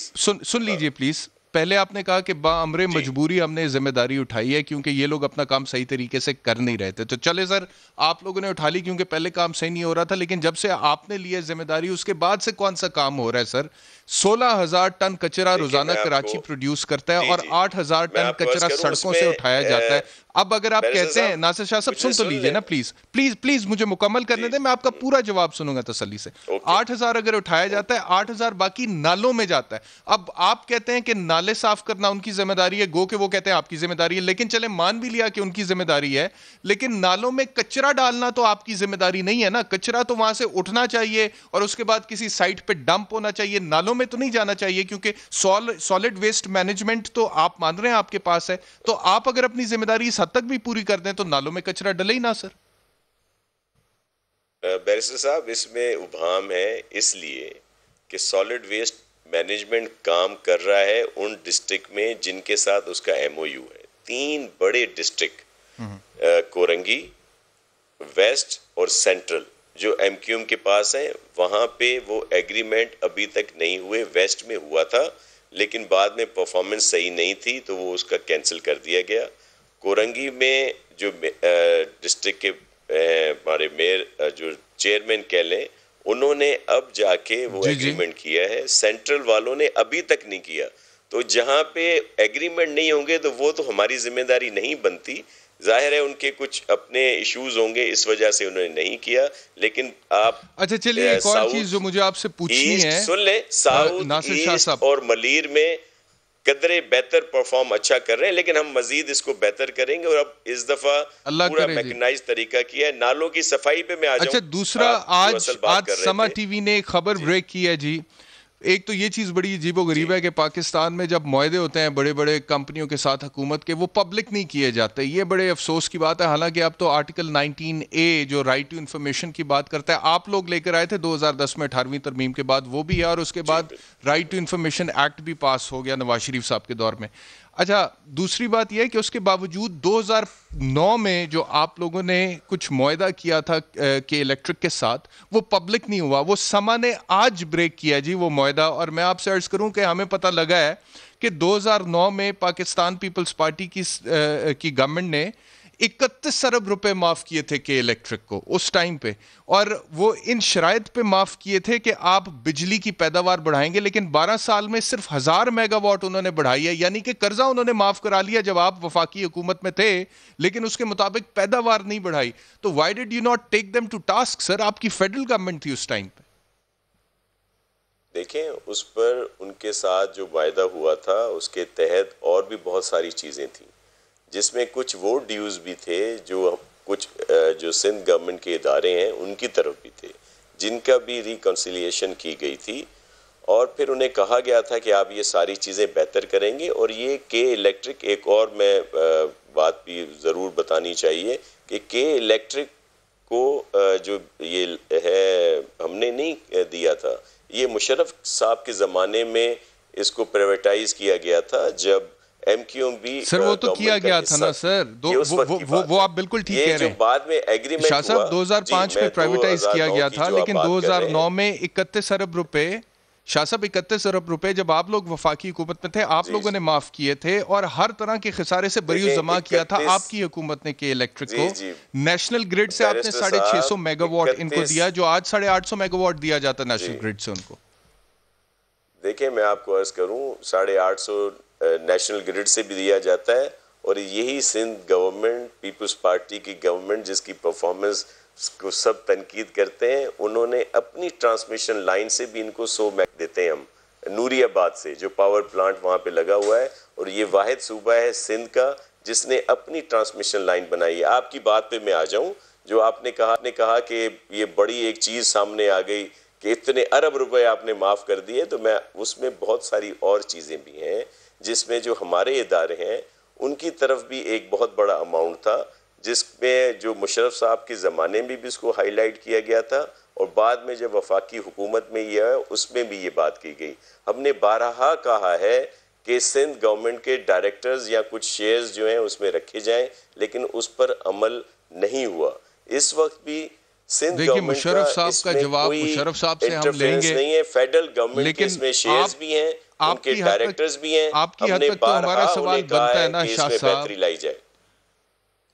सुन लीजिए प्लीज, पहले आपने कहा कि बाअमरे मजबूरी हमने जिम्मेदारी उठाई है क्योंकि ये लोग अपना काम सही तरीके से कर नहीं रहे थे। तो चले सर, आप लोगों ने उठा ली क्योंकि पहले काम सही नहीं हो रहा था, लेकिन जब से आपने लिया जिम्मेदारी उसके बाद से कौन सा काम हो रहा है सर? 16,000 टन कचरा रोजाना कराची प्रोड्यूस करता है और 8,000 टन कचरा सड़कों से उठाया जाता है। अब अगर आप कहते हैं, नासिर शाह साहब सुन तो लीजिए ना प्लीज प्लीज प्लीज, मुझे मुकम्मल करने दें, मैं आपका पूरा जवाब सुनूंगा तसल्ली से। 8,000 अगर उठाया जाता है, 8,000 बाकी नालों में जाता है। अब आप कहते हैं कि नाले साफ करना उनकी जिम्मेदारी है, गो के वो कहते हैं आपकी जिम्मेदारी है, लेकिन चले मान भी लिया कि उनकी जिम्मेदारी है, लेकिन नालों में कचरा डालना तो आपकी जिम्मेदारी नहीं है ना। कचरा तो वहां से उठना चाहिए और उसके बाद किसी साइट पे डंप होना चाहिए, नालों में तो नहीं जाना चाहिए, क्योंकि सॉलिड वेस्ट मैनेजमेंट तो आप मान रहे हैं आपके पास है। तो आप अगर अपनी जिम्मेदारी इस हद तक भी पूरी कर दें तो नालों में कचरा डले ही ना सर। बैरिस्टर साहब, इसमें उभाम है इसलिए कि सॉलिड वेस्ट मैनेजमेंट काम कर रहा है उन डिस्ट्रिक्ट में जिनके साथ उसका एमओयू है। 3 बड़े डिस्ट्रिक्ट, कोरंगी, वेस्ट और सेंट्रल, जो एमक्यूएम के पास है, वहां पे वो एग्रीमेंट अभी तक नहीं हुए। वेस्ट में हुआ था लेकिन बाद में परफॉर्मेंस सही नहीं थी तो वो उसका कैंसिल कर दिया गया। कोरंगी में जो डिस्ट्रिक्ट के हमारे मेयर जो चेयरमैन कह लें, उन्होंने अब जाके वो एग्रीमेंट किया है, सेंट्रल वालों ने अभी तक नहीं किया। तो जहां पे एग्रीमेंट नहीं होंगे तो वो तो हमारी जिम्मेदारी नहीं बनती। जाहिर है उनके कुछ अपने इश्यूज होंगे, इस वजह से उन्होंने नहीं किया। लेकिन आप अच्छा चलिए, एक और चीज जो मुझे आपसे पूछनी है, सुन ले, साउथ ईस्ट और मलीर में कदरे बेहतर परफॉर्म अच्छा कर रहे हैं, लेकिन हम मजीद इसको बेहतर करेंगे और अब इस दफा पूरा मैकेनाइज तरीका किया है। नालों की सफाई पे मैं आ जाऊं। अच्छा, दूसरा आज समा टीवी ने खबर ब्रेक की है जी। एक तो ये चीज़ बड़ी अजीबोगरीब है कि पाकिस्तान में जब मुआहदे होते हैं बड़े बड़े कंपनियों के साथ हुकूमत के, वो पब्लिक नहीं किए जाते। ये बड़े अफसोस की बात है। हालांकि अब तो आर्टिकल 19A जो राइट टू इन्फॉर्मेशन की बात करता है, आप लोग लेकर आए थे 2010 में 18वीं तरमीम के बाद, वो भी है, और उसके बाद राइट टू इन्फॉर्मेशन एक्ट भी पास हो गया नवाज शरीफ साहब के दौर में। अच्छा, दूसरी बात यह है कि उसके बावजूद 2009 में जो आप लोगों ने कुछ मुआहदा किया था के इलेक्ट्रिक के साथ, वो पब्लिक नहीं हुआ। वो समा ने आज ब्रेक किया जी वो मुआहदा। और मैं आपसे अर्ज करूं कि हमें पता लगा है कि 2009 में पाकिस्तान पीपल्स पार्टी की गवर्नमेंट ने 31 अरब रुपए माफ किए थे के इलेक्ट्रिक को उस टाइम पे, और वो इन शराइत पे माफ किए थे कि आप बिजली की पैदावार बढ़ाएंगे, लेकिन 12 साल में सिर्फ 1000 मेगावाट उन्होंने बढ़ाई है। यानी कि कर्जा उन्होंने माफ करा लिया जब आप वफाकी हुकूमत में थे, लेकिन उसके मुताबिक पैदावार नहीं बढ़ाई। तो why did you not take them to task sir? आपकी फेडरल गवर्नमेंट थी उस टाइम पे। देखें, उस पर उनके साथ जो वायदा हुआ था उसके तहत और भी बहुत सारी चीजें थी, जिसमें कुछ वो ड्यूज भी थे जो कुछ जो सिंध गवर्नमेंट के इदारे हैं उनकी तरफ भी थे, जिनका भी रिकन्सिलिएशन की गई थी। और फिर उन्हें कहा गया था कि आप ये सारी चीज़ें बेहतर करेंगे। और ये के इलेक्ट्रिक, एक और मैं बात भी ज़रूर बतानी चाहिए कि के इलेक्ट्रिक को जो ये है हमने नहीं दिया था, ये मुशर्रफ साहब के ज़माने में इसको प्राइवेटाइज किया गया था जब MQMB सर वो तो किया गया था ना सर, वो आप बिल्कुल ठीक कह रहे हैं। बाद में एग्रीमेंट शाह साहब 2005 में प्राइवेटाइज किया गया था, लेकिन 2009 में 31 अरब रुपए, शाह साहब 31 अरब रुपए जब आप लोग वफाकी हुकूमत में थे आप लोगों ने माफ किए थे और हर तरह के खसारे से बरी जमा किया था आपकी हुकूमत ने के इलेक्ट्रिक को। नेशनल ग्रिड से आपने 650 मेगावाट इनको दिया, जो आज 850 मेगावाट दिया जाता नेशनल ग्रिड से उनको। देखिए, मैं आपको अर्ज करूं, 850 नेशनल ग्रिड से भी दिया जाता है। और यही सिंध गवर्नमेंट, पीपल्स पार्टी की गवर्नमेंट, जिसकी परफॉर्मेंस को सब तनकीद करते हैं, उन्होंने अपनी ट्रांसमिशन लाइन से भी इनको 100 मेग देते हैं हम, नूरियाबाद से जो पावर प्लांट वहाँ पे लगा हुआ है। और ये वाहिद सूबा है सिंध का जिसने अपनी ट्रांसमिशन लाइन बनाई है। आपकी बात पे मैं आ जाऊँ, जो आपने कहा कि ये बड़ी एक चीज़ सामने आ गई कि इतने अरब रुपए आपने माफ़ कर दिए, तो मैं उसमें बहुत सारी और चीज़ें भी हैं जिसमें जो हमारे इदारे हैं उनकी तरफ भी एक बहुत बड़ा अमाउंट था, जिसमें जो मुशर्रफ साहब के ज़माने में भी इसको हाईलाइट किया गया था और बाद में जब वफाकी हुकूमत में यह है उसमें भी ये बात की गई। हमने बारहा कहा है कि सिंध गवर्नमेंट के डायरेक्टर्स या कुछ शेयर्स जो हैं उसमें रखे जाएं, लेकिन उस पर अमल नहीं हुआ। इस वक्त भी सिंध गवर्नमेंट मुशर्रफ साहब का जवाब मुशर्रफ साहब से हम लेंगे नहीं है। फेडरल गवर्नमेंट के इसमें शेयर्स भी हैं उनके डायरेक्टर्स भी हैं। आपकी हद तक तो हमारा सवाल बनता है ना शाह साहब, बेहतरी लाई जाए।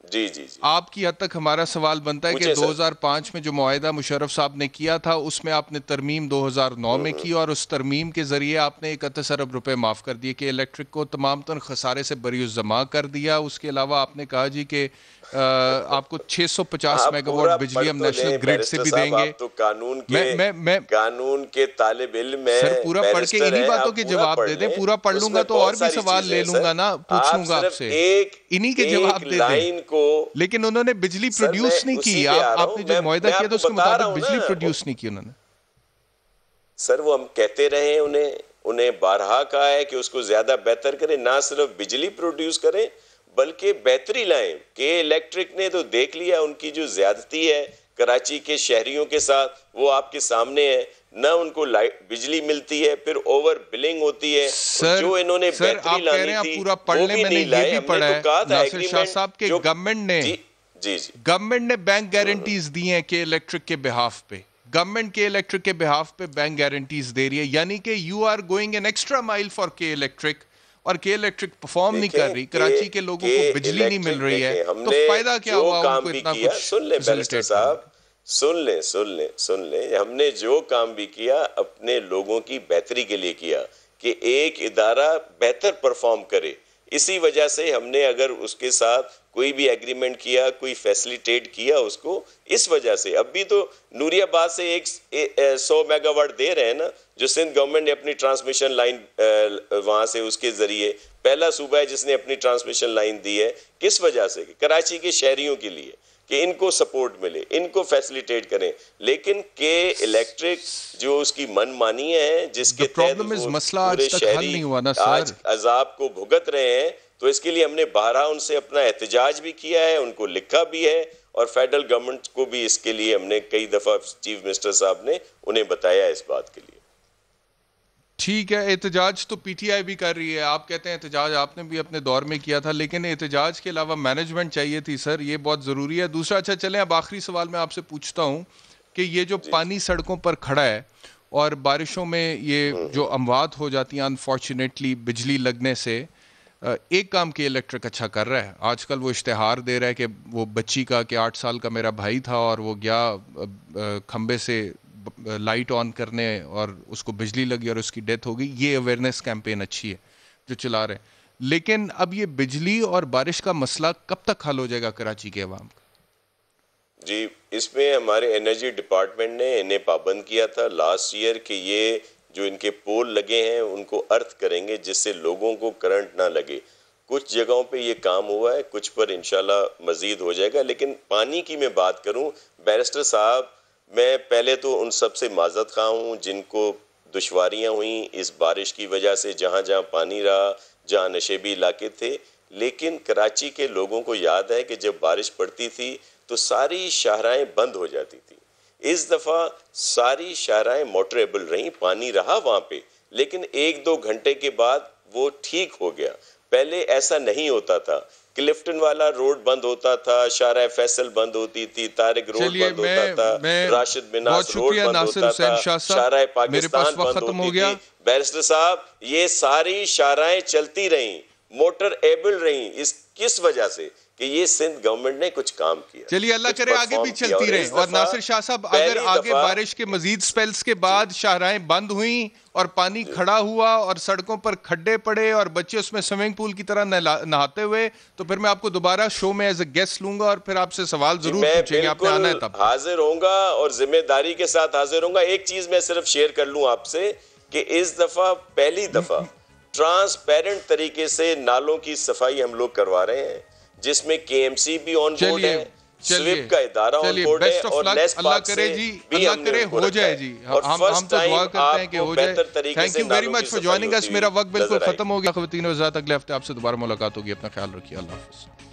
जी जी जी, आपकी हद तक हमारा सवाल बनता है कि 2005 में जो मुआहिदा मुशर्रफ साहब ने किया था उसमें आपने तरमीम 2009 में की और उस तरमीम के जरिए आपने 31 अरब रुपए माफ कर दिए कि इलेक्ट्रिक को तमाम तर खसारे से बरीउज़ जमा कर दिया। उसके अलावा आपने कहा जी कि आपको 650 मेगावाट बिजली हम नेशनल ग्रिड से भी देंगे। तो कानून के तालिब इल्म में सर पूरा पढ़ के इन्हीं बातों के जवाब दे दें। पूरा पढ़ लूंगा तो और भी सवाल ले लूंगा ना, पूछ लूंगा आपसे, इन्हीं के जवाब दे दें। लेकिन उन्होंने बिजली प्रोड्यूस नहीं की। आपने जो मुआहिदा किया था उसके मुताबिक बिजली प्रोड्यूस नहीं की उन्होंने। सर वो हम कहते रहे, उन्हें बारहा कहा है कि उसको ज्यादा बेहतर करें, ना सिर्फ बिजली प्रोड्यूस करें बल्कि बेहतरी लाएं। के इलेक्ट्रिक ने तो देख लिया उनकी जो ज्यादती है कराची के शहरियों के साथ, वो आपके सामने है। न उनको बिजली मिलती है, फिर ओवर बिलिंग होती है। जो इन्होंने बेहतरी लानी थी पूरा पढ़ने में नहीं, ये भी पढ़ा है नासिर शाह साहब के गवर्नमेंट ने बैंक गारंटीज दी हैं के इलेक्ट्रिक के बिहाफ पे। गवर्नमेंट के इलेक्ट्रिक के बिहाफ पे बैंक गारंटीज दे रही है, यानी कि you are going an extra mile for K Electric, और के इलेक्ट्रिक परफॉर्म नहीं कर रही। कराची के लोगों को बिजली नहीं मिल रही है, तो फायदा क्या हुआ उनको इतना कुछ? सुन ले बैरिस्टर साहब, सुन ले, हमने जो काम भी किया अपने लोगों की बेहतरी के लिए किया कि एक इदारा बेहतर परफॉर्म करे। इसी वजह से हमने अगर उसके साथ कोई भी एग्रीमेंट किया, कोई फैसिलिटेट किया उसको, इस वजह से अब भी तो नूरियाबाद से 100 मेगावाट दे रहे हैं ना, जो सिंध गवर्नमेंट ने अपनी ट्रांसमिशन लाइन वहां से उसके जरिए पहला सूबा है जिसने अपनी ट्रांसमिशन लाइन दी है। किस वजह से? कराची के शहरियों के लिए कि इनको सपोर्ट मिले, इनको फैसिलिटेट करें। लेकिन के इलेक्ट्रिक जो उसकी मनमानी है, जिसके तहत मसला आज तक हल नहीं हुआ ना सर, आज अजाब को भुगत रहे हैं, तो इसके लिए हमने बारहा उनसे अपना एहतजाज भी किया है, उनको लिखा भी है, और फेडरल गवर्नमेंट को भी इसके लिए हमने कई दफा चीफ मिनिस्टर साहब ने उन्हें बताया इस बात के लिए। ठीक है, एहतजाज तो पीटीआई भी कर रही है, आप कहते हैं एहतजाज आपने भी अपने दौर में किया था, लेकिन एहतजाज के अलावा मैनेजमेंट चाहिए थी सर, ये बहुत ज़रूरी है। दूसरा, अच्छा चलें अब आखिरी सवाल मैं आपसे पूछता हूँ कि ये जो पानी सड़कों पर खड़ा है और बारिशों में ये जो अमवात हो जाती हैं अनफॉर्चुनेटली बिजली लगने से, एक काम के इलेक्ट्रिक अच्छा कर रहा है। आजकल वो इश्तिहार दे रहा है कि वो बच्ची का कि 8 साल का मेरा भाई था और वो गया खंबे से लाइट ऑन करने और उसको बिजली लगी और उसकी डेथ हो गई। ये अवेयरनेस कैंपेन अच्छी है जो चला रहे हैं, लेकिन अब ये बिजली और बारिश का मसला कब तक हल हो जाएगा कराची के अवाम का? जी, इसमें हमारे एनर्जी डिपार्टमेंट ने इन्हें पाबंद किया था लास्ट ईयर कि ये जो इनके पोल लगे हैं उनको अर्थ करेंगे जिससे लोगों को करंट ना लगे। कुछ जगहों पे ये काम हुआ है, कुछ पर इंशाल्लाह मजीद हो जाएगा। लेकिन पानी की मैं बात करूं बैरिस्टर साहब, मैं पहले तो उन सब से माजरत खा हूँ जिनको दुश्वारियाँ हुई इस बारिश की वजह से, जहाँ जहाँ पानी रहा, जहाँ नशेबी इलाके थे। लेकिन कराची के लोगों को याद है कि जब बारिश पड़ती थी तो सारी शाहराएं बंद हो जाती थी। इस दफ़ा सारी शाहराएं मोटरेबल रहीं, पानी रहा वहाँ पे, लेकिन 1-2 घंटे के बाद वो ठीक हो गया। पहले ऐसा नहीं होता था, क्लिफ्टन वाला रोड बंद होता था, शाहराए फैसल बंद होती थी, तारिक रोड बंद होता था, राशिद मिनास रोड बंद होता था, शाहराए पाकिस्तान बंद होती थी। बैरिस्टर साहब, ये सारी शाहराएं चलती रहीं, मोटर एबल रहीं। किस वजह से? कि ये सिंध गवर्नमेंट ने कुछ काम किया। चलिए अल्लाह करे आगे भी चलती रहे। और नासिर शाह साहब, अगर आगे बारिश के मजीद स्पेल्स के बाद शाहराएं बंद हुई और पानी खड़ा हुआ और सड़कों पर खड्डे पड़े और बच्चे उसमें स्विमिंग पूल की तरह नहाते हुए, तो फिर मैं आपको दोबारा शो में एज ए गेस्ट लूंगा और फिर आपसे सवाल जरूर पूछेंगे। आपने आना है तब। हाजिर होऊंगा और जिम्मेदारी के साथ हाजिर होऊंगा। एक चीज मैं सिर्फ शेयर कर लूं आपसे कि इस दफा पहली दफा ट्रांसपेरेंट तरीके से नालों की सफाई हम लोग करवा रहे हैं, जिसमें केएमसी भी ऑन बोर्ड है, स्विप का इदारा ऑन बोर्ड है, और नेस्ट पार्क से भी हमने हो जाए जी। हम तो दुआ करते हैं कि हो जाए। Thank you very much for joining us. मेरा वक्त बिल्कुल खत्म हो गया। ख़वातीन और हज़रात, अगले हफ्ते आपसे दोबारा मुलाकात होगी। अपना ख्याल रखिए। अल्लाह हाफ़िज़।